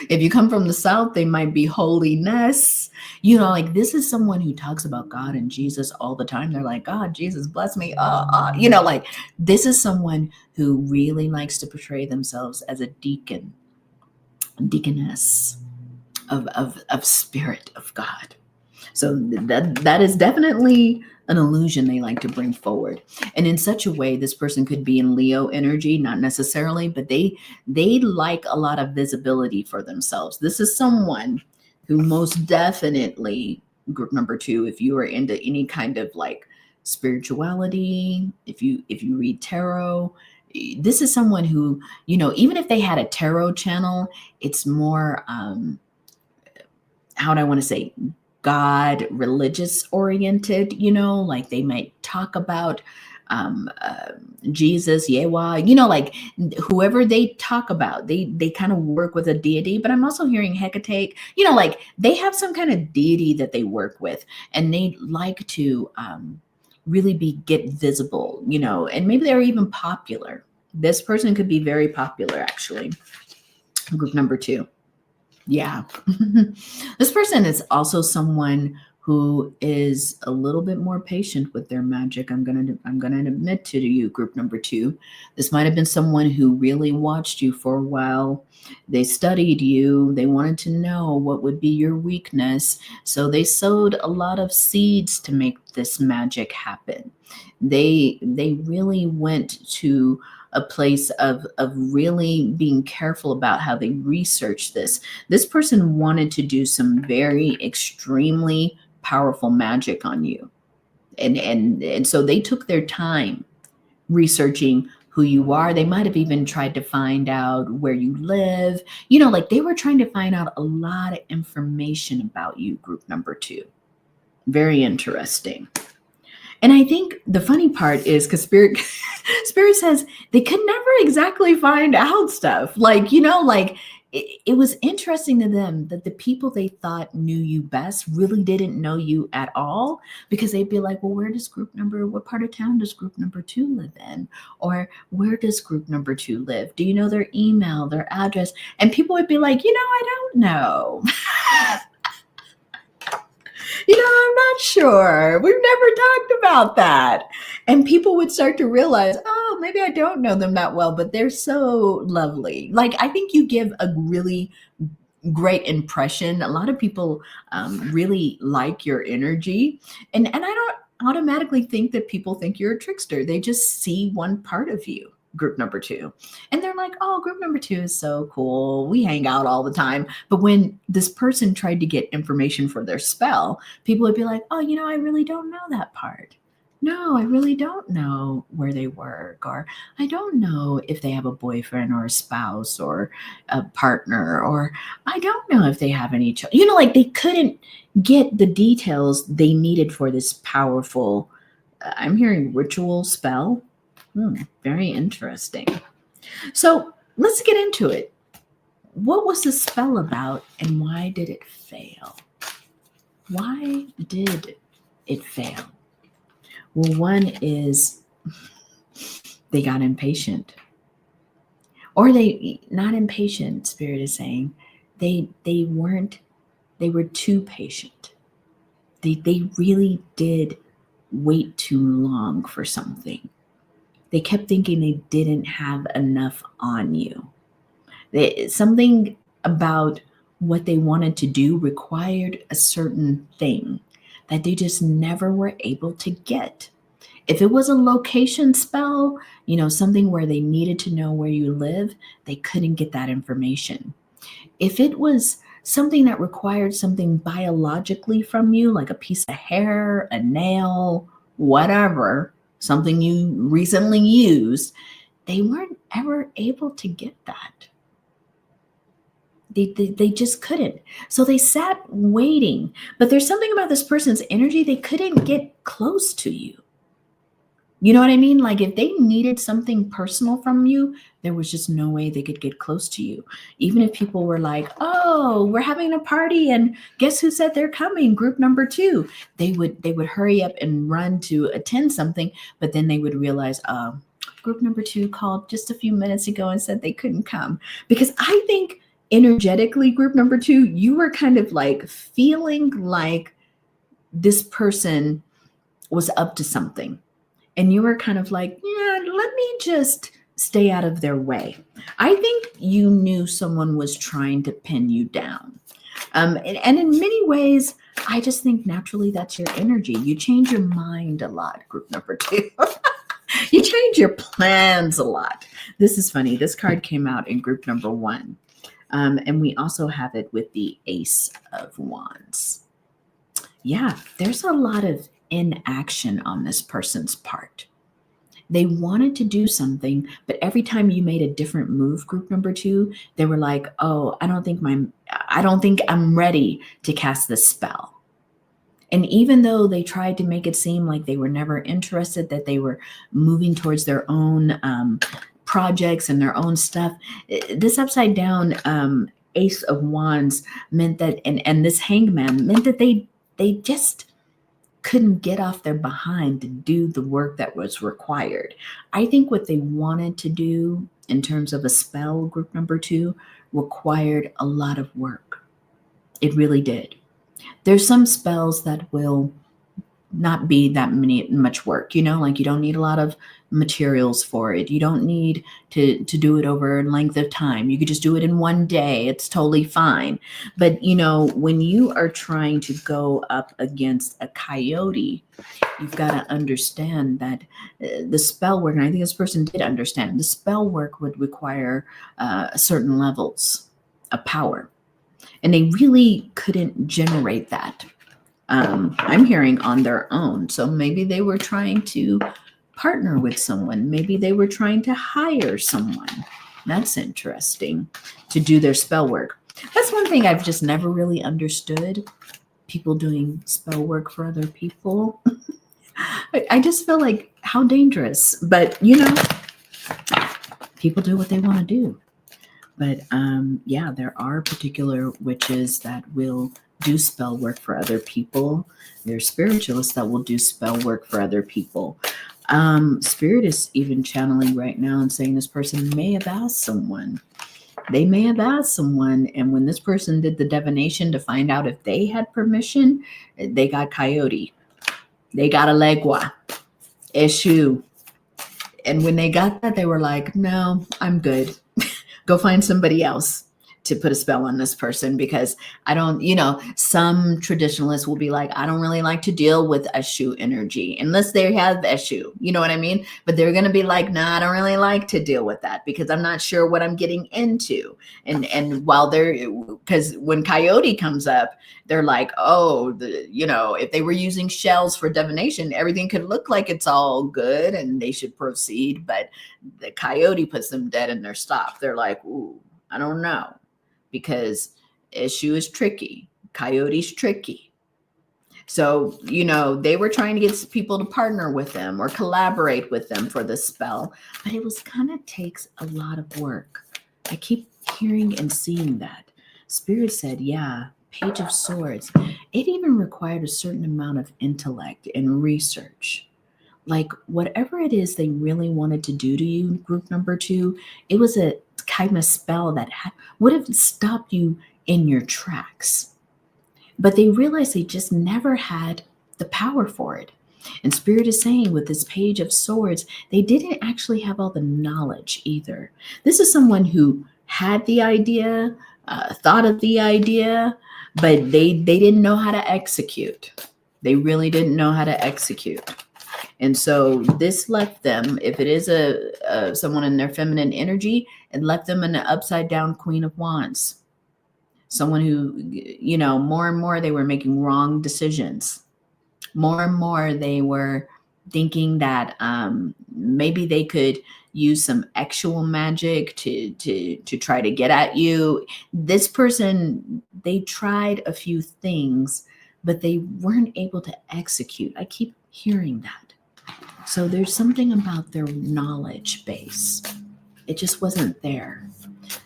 If you come from the South, they might be holiness. Like this is someone who talks about God and Jesus all the time. They're like, God, Jesus, bless me. Like this is someone who really likes to portray themselves as a deaconess of Spirit of God. So that is definitely an illusion they like to bring forward. And in such a way, this person could be in Leo energy, not necessarily, but they like a lot of visibility for themselves. This is someone who most definitely, group number 2, if you are into any kind of like spirituality, if you read tarot, this is someone who, even if they had a tarot channel, it's more, how do I want to say, God religious oriented, like they might talk about Jesus, Yewa, like whoever they talk about, they kind of work with a deity. But I'm also hearing Hecate, like they have some kind of deity that they work with, and they like to really get visible, and maybe they're even popular. This person could be very popular, actually. Group number 2. Yeah. This person is also someone who is a little bit more patient with their magic. I'm gonna admit to you, group number 2. This might have been someone who really watched you for a while. They studied you. They wanted to know what would be your weakness. So they sowed a lot of seeds to make this magic happen. They really went to a place of really being careful about how they research this. This person wanted to do some very extremely powerful magic on you. And so they took their time researching who you are. They might have even tried to find out where you live. Like they were trying to find out a lot of information about you, group number 2. Very interesting. And I think the funny part is because Spirit says they could never exactly find out stuff. Like, like it was interesting to them that the people they thought knew you best really didn't know you at all, because they'd be like, well, what part of town does group number 2 live in? Or where does group number 2 live? Do you know their email, their address? And people would be like, I don't know. I'm not sure. We've never talked about that. And people would start to realize, oh, maybe I don't know them that well, but they're so lovely. Like, I think you give a really great impression. A lot of people really like your energy. And I don't automatically think that people think you're a trickster. They just see one part of you, group number 2. And they're like, oh, group number 2 is so cool. We hang out all the time. But when this person tried to get information for their spell, people would be like, oh, I really don't know that part. No, I really don't know where they work, or I don't know if they have a boyfriend or a spouse or a partner, or I don't know if they have any children. Like they couldn't get the details they needed for this powerful, I'm hearing ritual spell. Very interesting. So let's get into it. What was the spell about, and why did it fail? Why did it fail? Well, one is they got impatient. Or they, not impatient, Spirit is saying, they were too patient. They really did wait too long for something. They kept thinking they didn't have enough on you. Something about what they wanted to do required a certain thing that they just never were able to get. If it was a location spell, something where they needed to know where you live, they couldn't get that information. If it was something that required something biologically from you, like a piece of hair, a nail, whatever, something you recently used, they weren't ever able to get that. They just couldn't. So they sat waiting. But there's something about this person's energy, they couldn't get close to you. You know what I mean? Like if they needed something personal from you, there was just no way they could get close to you. Even if people were like, "Oh, we're having a party and guess who said they're coming? Group number 2." They would hurry up and run to attend something, but then they would realize, group number 2 called just a few minutes ago and said they couldn't come. Because I think energetically, group number 2, you were kind of like feeling like this person was up to something. And you were kind of like, yeah, let me just stay out of their way. I think you knew someone was trying to pin you down. And in many ways, I just think naturally that's your energy. You change your mind a lot, group number 2. You change your plans a lot. This is funny. This card came out in group number 1. And we also have it with the Ace of Wands. Yeah, there's a lot of inaction on this person's part. They wanted to do something, but every time you made a different move, group number 2, they were like, "Oh, I don't think I'm ready to cast this spell." And even though they tried to make it seem like they were never interested, that they were moving towards their own projects and their own stuff, this upside down Ace of Wands meant that, and this Hangman meant that they just couldn't get off their behind to do the work that was required. I think what they wanted to do in terms of a spell, group number 2, required a lot of work. It really did. There's some spells that will not be that much work, like you don't need a lot of materials for it. You don't need to do it over a length of time. You could just do it in one day. It's totally fine. But when you are trying to go up against a coyote, you've got to understand that the spell work, and I think this person did understand, the spell work would require certain levels of power, and they really couldn't generate that. I'm hearing on their own. So maybe they were trying to partner with someone. Maybe they were trying to hire someone. That's interesting, to do their spell work. That's one thing I've just never really understood. People doing spell work for other people. I just feel like, how dangerous. But, people do what they want to do. But yeah, there are particular witches that will do spell work for other people. There are spiritualists that will do spell work for other people. Spirit is even channeling right now and saying this person may have asked someone. They may have asked someone, and when this person did the divination to find out if they had permission, they got coyote. They got a legua, eshu. And when they got that, they were like, no, I'm good. Go find somebody else to put a spell on this person, because I don't, some traditionalists will be like, I don't really like to deal with Eshu energy unless they have Eshu, you know what I mean? But they're going to be like, nah, I don't really like to deal with that because I'm not sure what I'm getting into. And while because when coyote comes up, they're like, oh, if they were using shells for divination, everything could look like it's all good and they should proceed. But the coyote puts them dead in their stop. They're like, ooh, I don't know. Because Eshu is tricky. Coyote's tricky. So, they were trying to get people to partner with them or collaborate with them for the spell. But it was kind of takes a lot of work. I keep hearing and seeing that. Spirit said, yeah, Page of Swords. It even required a certain amount of intellect and research. Like whatever it is they really wanted to do to you, group number 2, it was a kind of spell that would have stopped you in your tracks. But they realized they just never had the power for it. And Spirit is saying with this Page of Swords, they didn't actually have all the knowledge either. This is someone who had the idea, thought of the idea, but they didn't know how to execute. They really didn't know how to execute. And so this left them, if it is someone in their feminine energy, it left them in an upside down Queen of Wands. someone who, more and more they were making wrong decisions. More and more they were thinking that maybe they could use some actual magic to try to get at you. This person, they tried a few things, but they weren't able to execute. I keep hearing that. So there's something about their knowledge base. It just wasn't there.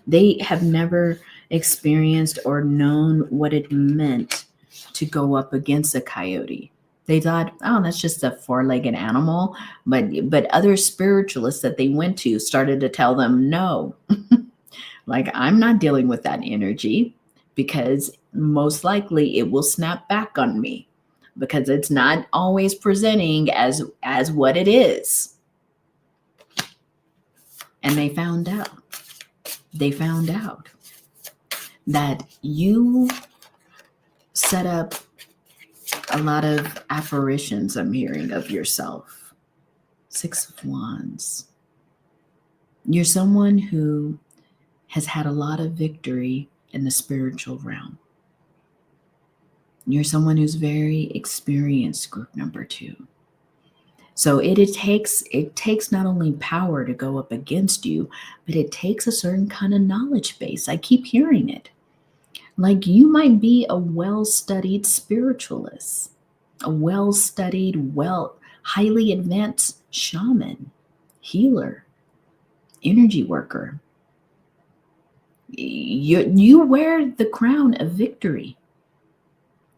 They have never experienced or known what it meant to go up against a coyote. They thought, oh, that's just a four-legged animal. But other spiritualists that they went to started to tell them, no, like, I'm not dealing with that energy, because most likely it will snap back on me, because it's not always presenting as what it is. And they found out that you set up a lot of apparitions, I'm hearing, of yourself. 6 of Wands. You're someone who has had a lot of victory in the spiritual realm. You're someone who's very experienced, group number 2. So it takes not only power to go up against you, but it takes a certain kind of knowledge base. I keep hearing it. Like, you might be a well-studied spiritualist, a well-studied, highly advanced shaman, healer, energy worker. You wear the crown of victory.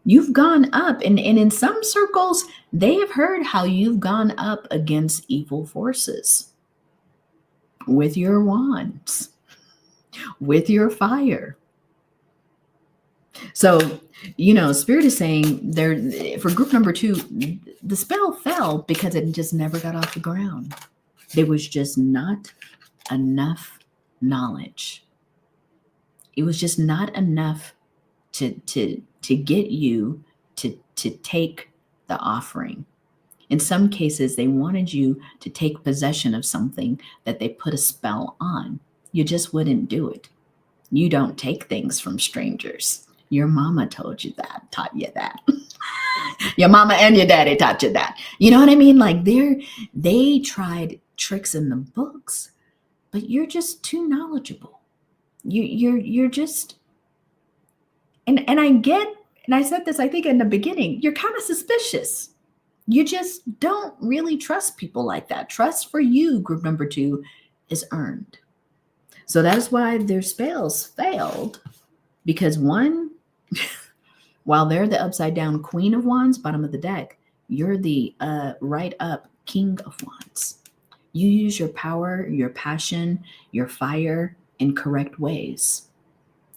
You've gone up, and in some circles, they have heard how you've gone up against evil forces with your wands, with your fire. So, Spirit is saying there, for group number 2, the spell fell because it just never got off the ground. There was just not enough knowledge. It was just not enough to get you to take the offering. In some cases, they wanted you to take possession of something that they put a spell on. You just wouldn't do it. You don't take things from strangers. Your mama told you that, taught you that. Your mama and your daddy taught you that. You know what I mean? Like, they tried tricks in the books, but you're just too knowledgeable. You're just, and I get, and I said this, I think, in the beginning, you're kind of suspicious. You just don't really trust people like that. Trust for you, group number 2, is earned. So that's why their spells failed, because one, while they're the upside down Queen of Wands, bottom of the deck, you're the right up King of Wands. You use your power, your passion, your fire in correct ways.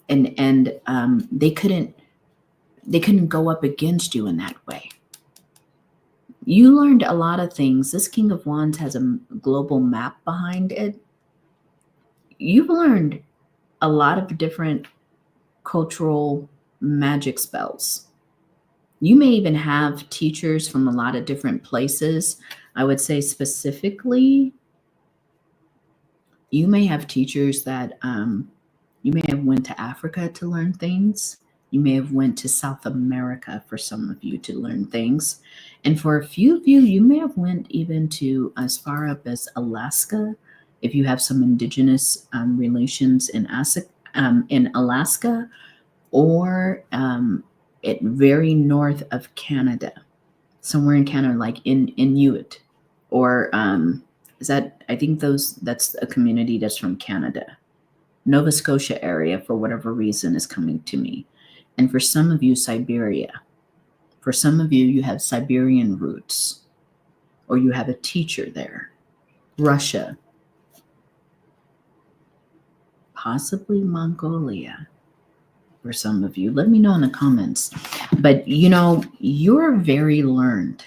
And they couldn't go up against you in that way. You learned a lot of things. This King of Wands has a global map behind it. You've learned a lot of different cultural magic spells. You may even have teachers from a lot of different places. I would say specifically, you may have teachers that you may have went to Africa to learn things. You may have went to South America, for some of you, to learn things. And for a few of you, you may have went even to as far up as Alaska, if you have some indigenous relations in Alaska, or at very north of Canada, somewhere in Canada, like in Inuit, or is that, I think that's a community that's from Canada. Nova Scotia area, for whatever reason, is coming to me. And for some of you, Siberia. For some of you, you have Siberian roots, or you have a teacher there. Russia. Possibly Mongolia. For some of you, let me know in the comments. But you're very learned.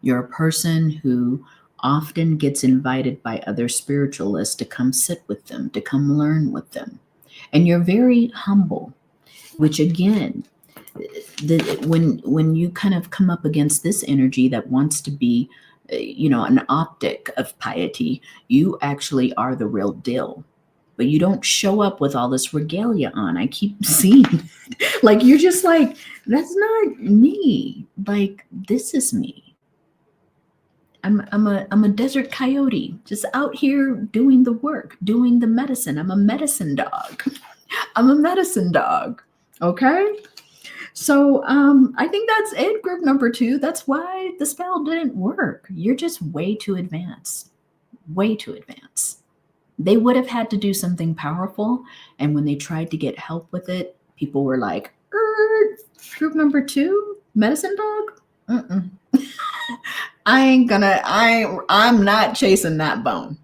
You're a person who often gets invited by other spiritualists to come sit with them, to come learn with them. And you're very humble, which again, when you kind of come up against this energy that wants to be, an optic of piety, you actually are the real deal. but you don't show up with all this regalia on. I keep seeing like you're just like, that's not me. Like, this is me. I'm a desert coyote just out here doing the work, doing the medicine. I'm a medicine dog. I'm a medicine dog. Okay. So I think that's it, group number 2. That's why the spell didn't work. You're just way too advanced. Way too advanced. They would have had to do something powerful. And when they tried to get help with it, people were like, group number 2, medicine dog? Mm-mm. I'm not chasing that bone.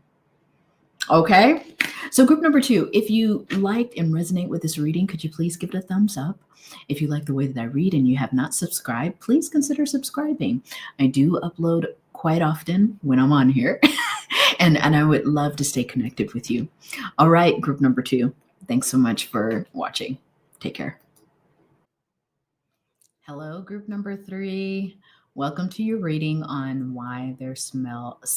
Okay. So group number 2, if you liked and resonate with this reading, could you please give it a thumbs up? If you like the way that I read and you have not subscribed, please consider subscribing. I do upload quite often when I'm on here. and I would love to stay connected with you. All right, group number 2. Thanks so much for watching. Take care. Hello, group number 3. Welcome to your reading on why their spells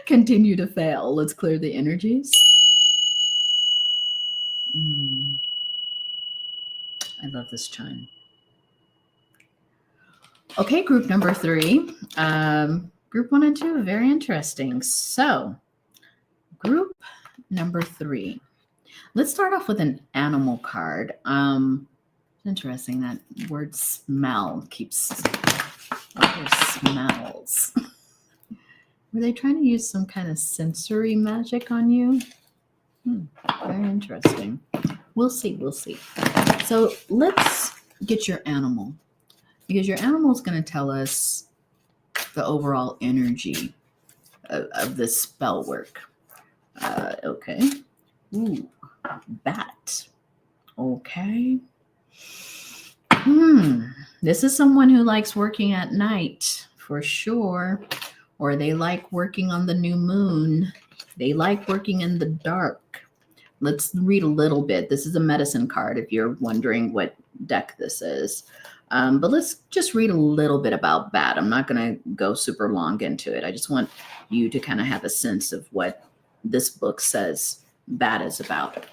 continue to fail. Let's clear the energies. I love this chime. Okay, group number 3. Group 1 and 2, very interesting. So, group number 3. Let's start off with an animal card. Interesting, that word smell keeps other smells. Were they trying to use some kind of sensory magic on you? Very interesting. We'll see. So let's get your animal, because your animal is going to tell us the overall energy of this spell work. Okay. Ooh, bat. Okay. This is someone who likes working at night for sure, or they like working on the new moon. They like working in the dark. Let's read a little bit. This is a medicine card if you're wondering what deck this is. But let's just read a little bit about bat. I'm not going to go super long into it. I just want you to kind of have a sense of what this book says bat is about.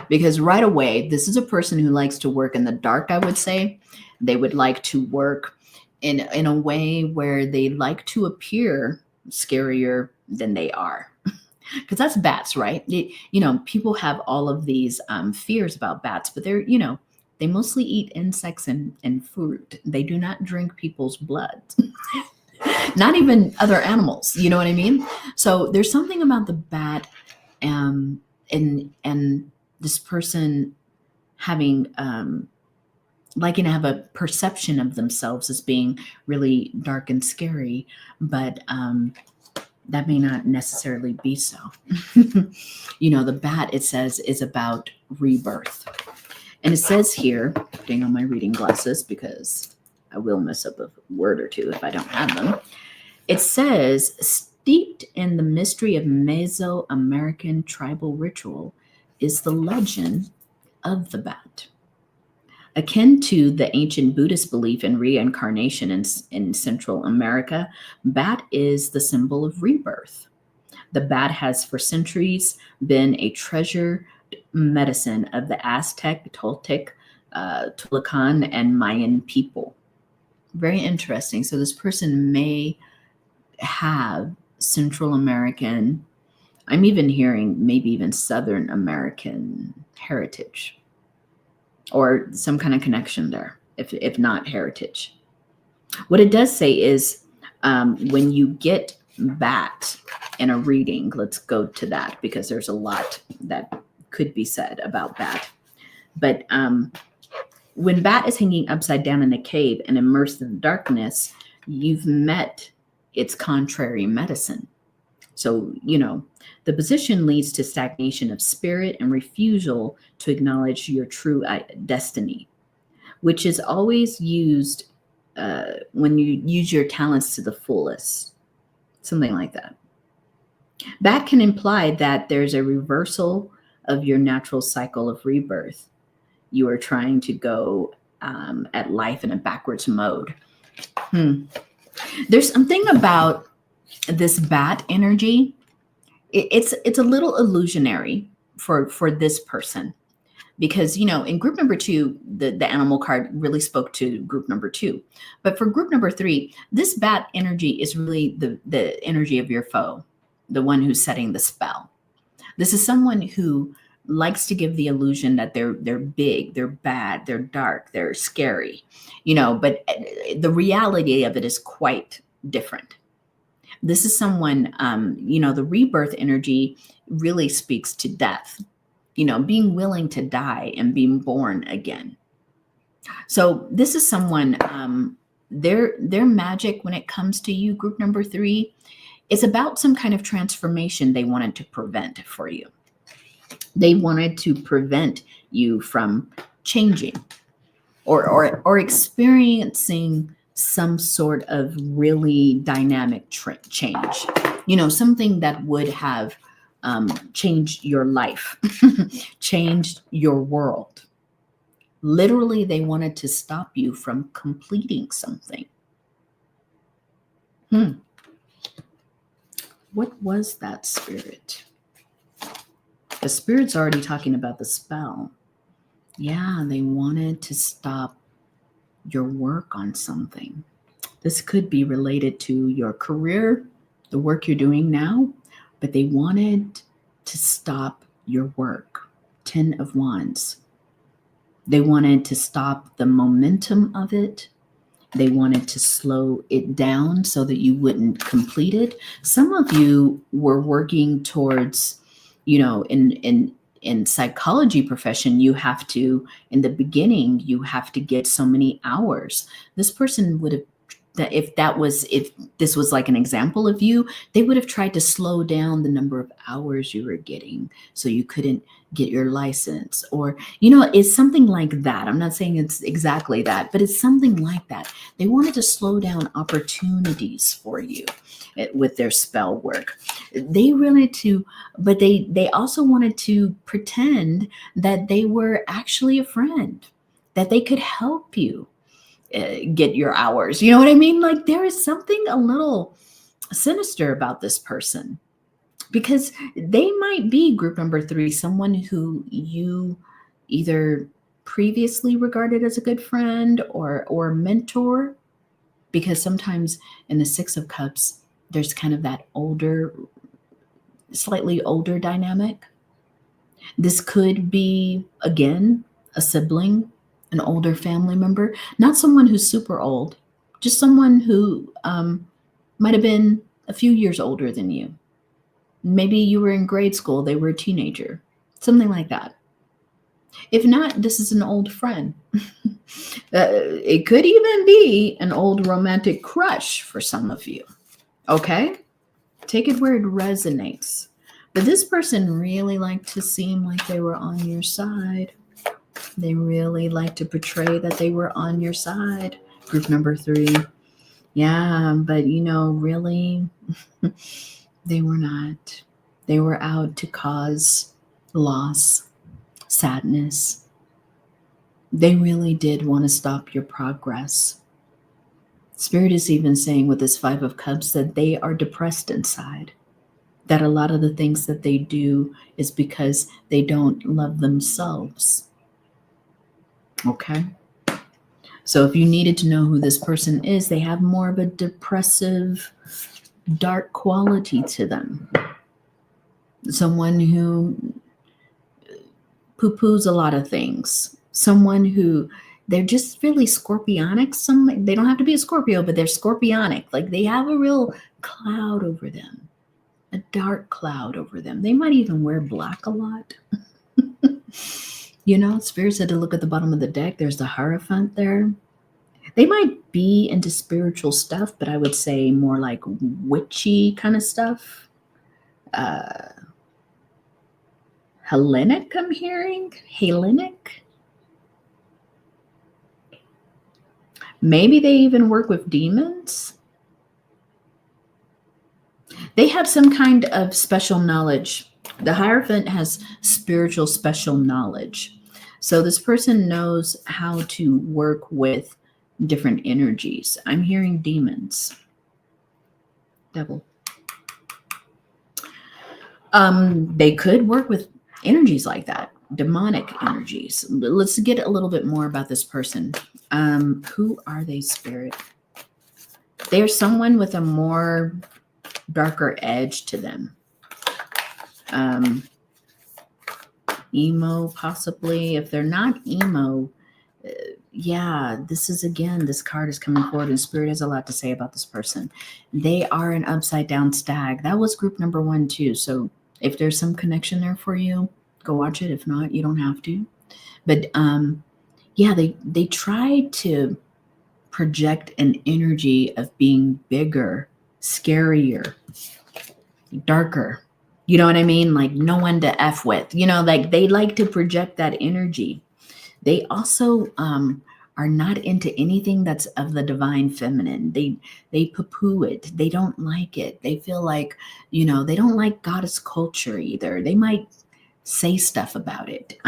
Because right away, this is a person who likes to work in the dark, I would say. They would like to work in a way where they like to appear scarier than they are. Because that's bats, right? People have all of these fears about bats, but they're, they mostly eat insects and fruit. They do not drink people's blood. Not even other animals, you know what I mean? So there's something about the bat and this person having liking to have a perception of themselves as being really dark and scary, but that may not necessarily be so. The bat, it says, is about rebirth. And it says here, putting on my reading glasses because I will mess up a word or two if I don't have them. It says, steeped in the mystery of Mesoamerican tribal ritual is the legend of the bat. Akin to the ancient Buddhist belief in reincarnation in Central America, bat is the symbol of rebirth. The bat has for centuries been a treasured medicine of the Aztec, Toltec, Tulacan, and Mayan people. Very interesting. So this person may have Central American, I'm even hearing maybe even Southern American heritage, or some kind of connection there, if not heritage. What it does say is when you get bat in a reading, let's go to that because there's a lot that could be said about bat. But when bat is hanging upside down in a cave and immersed in darkness, you've met its contrary medicine. So, the position leads to stagnation of spirit and refusal to acknowledge your true destiny, which is always used when you use your talents to the fullest, something like that. That can imply that there's a reversal of your natural cycle of rebirth. You are trying to go at life in a backwards mode. There's something about this bat energy. it's a little illusionary for this person, because in group number 2, the animal card really spoke to group number 2. But for group number 3, this bat energy is really the energy of your foe, the one who's setting the spell. This is someone who likes to give the illusion that they're big, they're bad, they're dark, they're scary, but the reality of it is quite different. This is someone, the rebirth energy really speaks to death, being willing to die and being born again. So this is someone, their magic when it comes to you, group number 3, it's about some kind of transformation they wanted to prevent for you. They wanted to prevent you from changing or experiencing some sort of really dynamic change, something that would have changed your life, changed your world. Literally, they wanted to stop you from completing something. What was that, Spirit? The Spirit's already talking about the spell. Yeah, they wanted to stop your work on something. This could be related to your career, the work you're doing now, but they wanted to stop your work. 10 of Wands. They wanted to stop the momentum of it. They wanted to slow it down so that you wouldn't complete it. Some of you were working towards, in psychology profession, you have to, in the beginning, you have to get so many hours. This person would have, if this was like an example of you, they would have tried to slow down the number of hours you were getting so you couldn't get your license, or it's something like that. I'm not saying it's exactly that, but it's something like that. They wanted to slow down opportunities for you with their spell work. They wanted to, but they also wanted to pretend that they were actually a friend, that they could help you get your hours. You know what I mean? Like, there is something a little sinister about this person, because they might be, group number 3, someone who you either previously regarded as a good friend or mentor, because sometimes in the 6 of Cups, there's kind of that slightly older dynamic. This could be, again, a sibling, an older family member, not someone who's super old, just someone who might have been a few years older than you. Maybe you were in grade school, they were a teenager, something like that. If not, this is an old friend. It could even be an old romantic crush for some of you. Okay? Take it where it resonates. But this person really liked to seem like they were on your side. They really like to portray that they were on your side. Group number 3. Yeah, but really, they were not. They were out to cause loss, sadness. They really did want to stop your progress. Spirit is even saying with this 5 of Cups that they are depressed inside. That a lot of the things that they do is because they don't love themselves. Okay? So if you needed to know who this person is, they have more of a depressive, dark quality to them. Someone who poo-poos a lot of things. Someone who, they're just really scorpionic. They don't have to be a Scorpio, but they're scorpionic. Like, they have a real cloud over them, a dark cloud over them. They might even wear black a lot. Spirit said to look at the bottom of the deck. There's the Hierophant there. They might be into spiritual stuff, but I would say more like witchy kind of stuff. Hellenic, I'm hearing. Hellenic. Maybe they even work with demons. They have some kind of special knowledge. The Hierophant has spiritual special knowledge. So this person knows how to work with different energies. I'm hearing demons. Devil. They could work with energies like that, demonic energies. Let's get a little bit more about this person. Who are they, Spirit? They're someone with a more darker edge to them. Emo, possibly. If they're not emo, yeah, this is, again, this card is coming forward, and Spirit has a lot to say about this person. They are an upside down stag. That was group number 1 too. So if there's some connection there for you, go watch it. If not, you don't have to. But yeah, they try to project an energy of being bigger, scarier, darker. You know what I mean? Like no one to F with. Like they like to project that energy. They also are not into anything that's of the divine feminine. They poo-poo it. They don't like it. They feel like, they don't like goddess culture either. They might say stuff about it.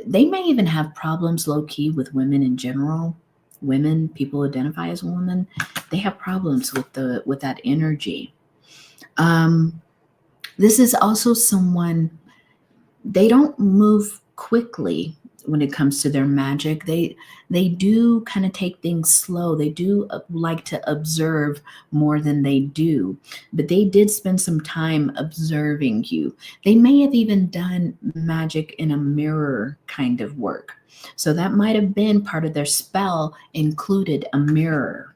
They may even have problems low-key with women in general. Women, people identify as women, they have problems with that energy. This is also someone, they don't move quickly when it comes to their magic. They do kind of take things slow. They do like to observe more than they do, but they did spend some time observing you. They may have even done magic in a mirror kind of work. So that might have been part of their spell, included a mirror.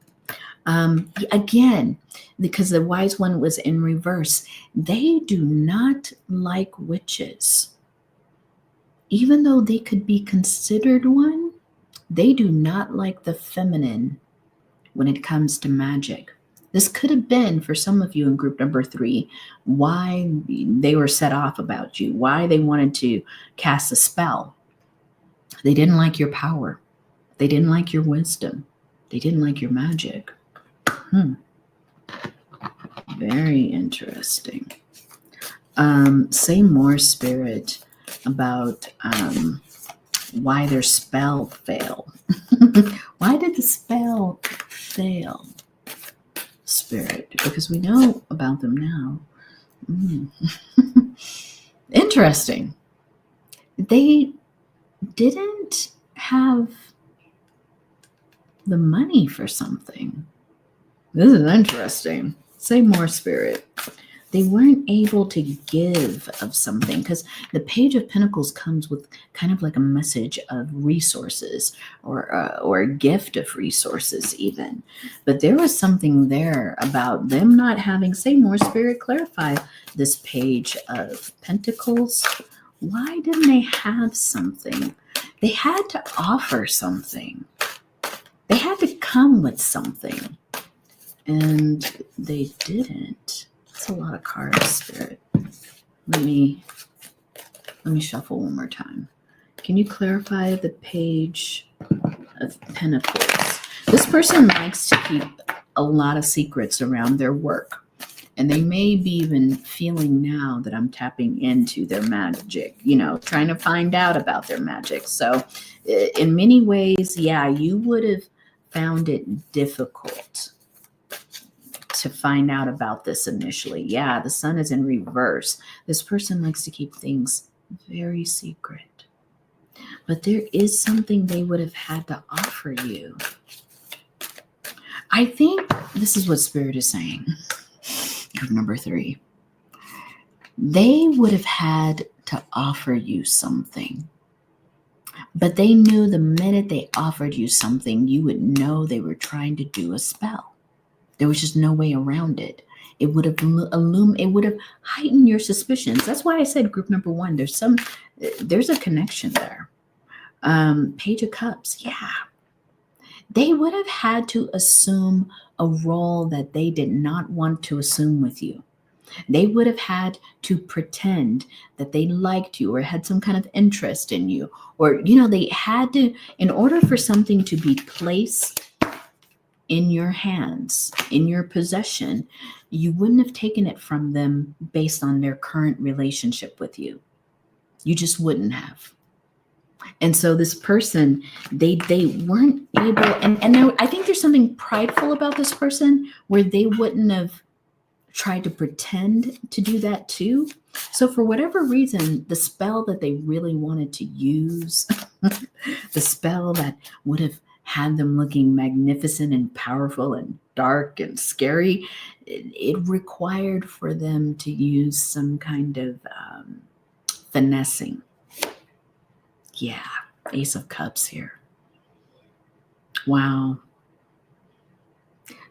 Again, because the wise one was in reverse, they do not like witches. Even though they could be considered one, they do not like the feminine when it comes to magic. This could have been, for some of you in group number 3, why they were set off about you, why they wanted to cast a spell. They didn't like your power. They didn't like your wisdom. They didn't like your magic. Very interesting. Say more, Spirit, about why their spell failed. Why did the spell fail, Spirit? Because we know about them now. Interesting. They didn't have the money for something. This is interesting. Say more, Spirit. They weren't able to give of something, because the Page of Pentacles comes with kind of like a message of resources, or a gift of resources even. But there was something there about them not having. Say more, Spirit. Clarify this Page of Pentacles. Why didn't they have something? They had to offer something. They had to come with something. And they didn't. That's a lot of cards, Spirit. Let me shuffle one more time. Can you clarify the Page of Pentacles? This person likes to keep a lot of secrets around their work. And they may be even feeling now that I'm tapping into their magic, trying to find out about their magic. So in many ways, yeah, you would have found it difficult to find out about this initially. Yeah, the sun is in reverse. This person likes to keep things very secret. But there is something they would have had to offer you. I think this is what Spirit is saying. Group number 3. They would have had to offer you something. But they knew the minute they offered you something, you would know they were trying to do a spell. There was just no way around it. It would have it would have heightened your suspicions. That's why I said group number 1. There's a connection there. Page of Cups, yeah. They would have had to assume a role that they did not want to assume with you. They would have had to pretend that they liked you or had some kind of interest in you. Or, they had to, in order for something to be placed in your hands, in your possession, you wouldn't have taken it from them based on their current relationship with you. You just wouldn't have. And so this person, they weren't able, and I think there's something prideful about this person where they wouldn't have tried to pretend to do that too. So for whatever reason, the spell that they really wanted to use, the spell that would have had them looking magnificent and powerful and dark and scary, it required for them to use some kind of finessing. Yeah, Ace of Cups here. Wow.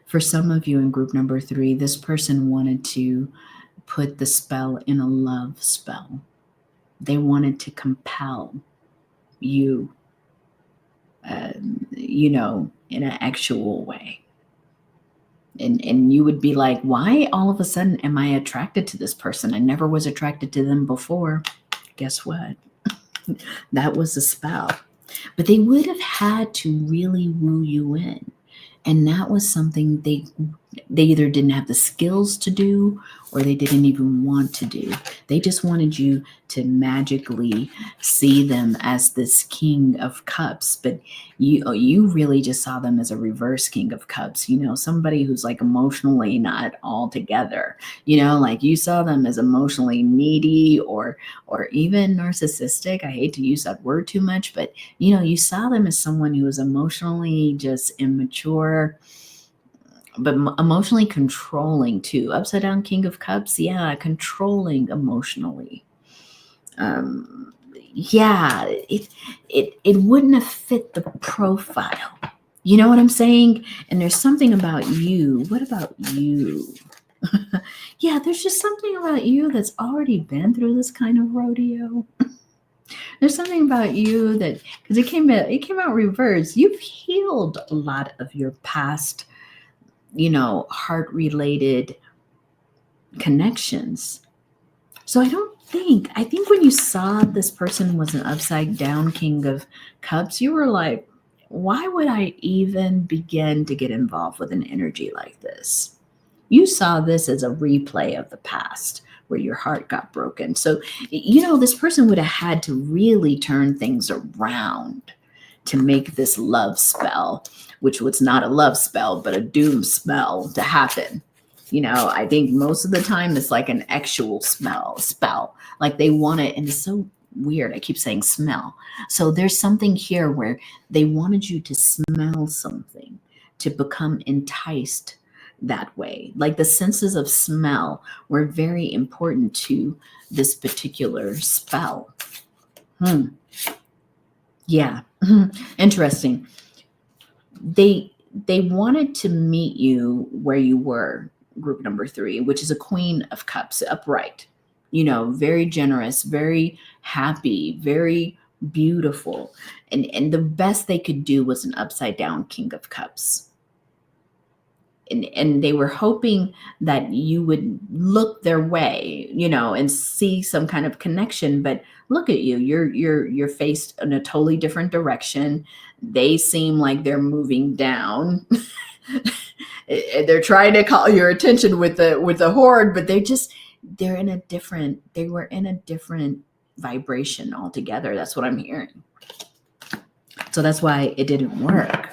For some of you in group number 3, this person wanted to put the spell in a love spell. They wanted to compel you, in an actual way. And you would be like, why all of a sudden am I attracted to this person? I never was attracted to them before. Guess what? That was a spell. But they would have had to really woo you in. And that was something they either didn't have the skills to do or they didn't even want to do. They just wanted you to magically see them as this King of Cups, but you really just saw them as a reverse King of Cups, somebody who's like emotionally not all together, like you saw them as emotionally needy or even narcissistic. I hate to use that word too much, but you saw them as someone who was emotionally just immature, but emotionally controlling too. Upside down King of Cups, yeah, controlling emotionally. Yeah, it wouldn't have fit the profile. You know what I'm saying? And there's something about you. What about you? Yeah, there's just something about you that's already been through this kind of rodeo. There's something about you that, because it came out reversed. You've healed a lot of your past, heart-related connections. So I think when you saw this person was an upside down King of Cups, you were like, why would I even begin to get involved with an energy like this? You saw this as a replay of the past where your heart got broken. So, this person would have had to really turn things around to make this love spell, which was not a love spell, but a doom spell to happen. I think most of the time it's like an actual spell. Like they want it, and it's so weird. I keep saying smell. So there's something here where they wanted you to smell something, to become enticed that way. Like the senses of smell were very important to this particular spell. Yeah. Interesting. They wanted to meet you where you were, group number 3, which is a Queen of Cups, upright, very generous, very happy, very beautiful. And the best they could do was an upside down King of Cups. And they were hoping that you would look their way, and see some kind of connection. But look at you, you're faced in a totally different direction. They seem like they're moving down. They're trying to call your attention with the horde, but they were in a different vibration altogether. That's what I'm hearing. So that's why it didn't work.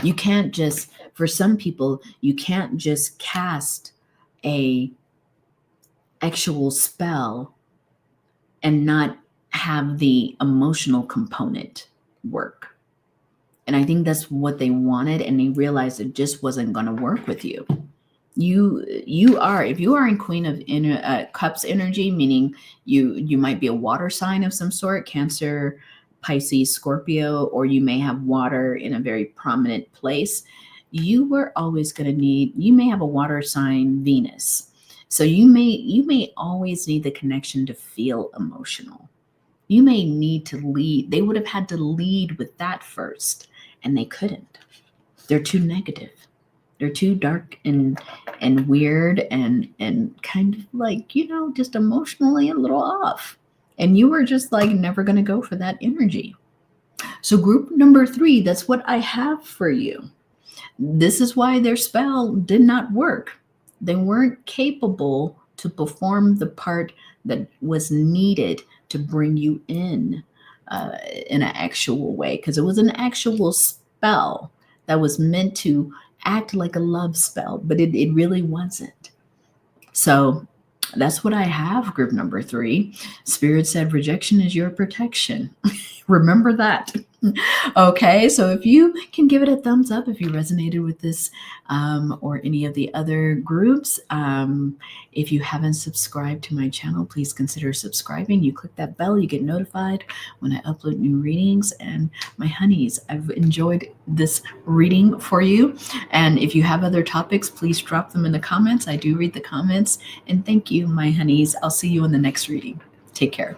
You can't just, for some people, you can't just cast a actual spell and not have the emotional component work. And I think that's what they wanted, and they realized it just wasn't going to work with you. You are, if you are in Queen of Cups energy, meaning you might be a water sign of some sort, Cancer, Pisces, Scorpio, or you may have water in a very prominent place. You were always going to need, you may have a water sign, Venus. So you may always need the connection to feel emotional. You may need to lead. They would have had to lead with that first, and they couldn't. They're too negative. They're too dark and weird and kind of like, just emotionally a little off. And you were just like never going to go for that energy. So group number 3, that's what I have for you. This is why their spell did not work. They weren't capable to perform the part that was needed to bring you in an actual way, because it was an actual spell that was meant to act like a love spell, but it really wasn't. So that's what I have, group number 3. Spirit said rejection is your protection. Remember that. Okay, so if you can give it a thumbs up if you resonated with this or any of the other groups. If you haven't subscribed to my channel, please consider subscribing. You click that bell, you get notified when I upload new readings. And my honeys, I've enjoyed this reading for you. And if you have other topics, please drop them in the comments. I do read the comments. And thank you, my honeys. I'll see you in the next reading. Take care.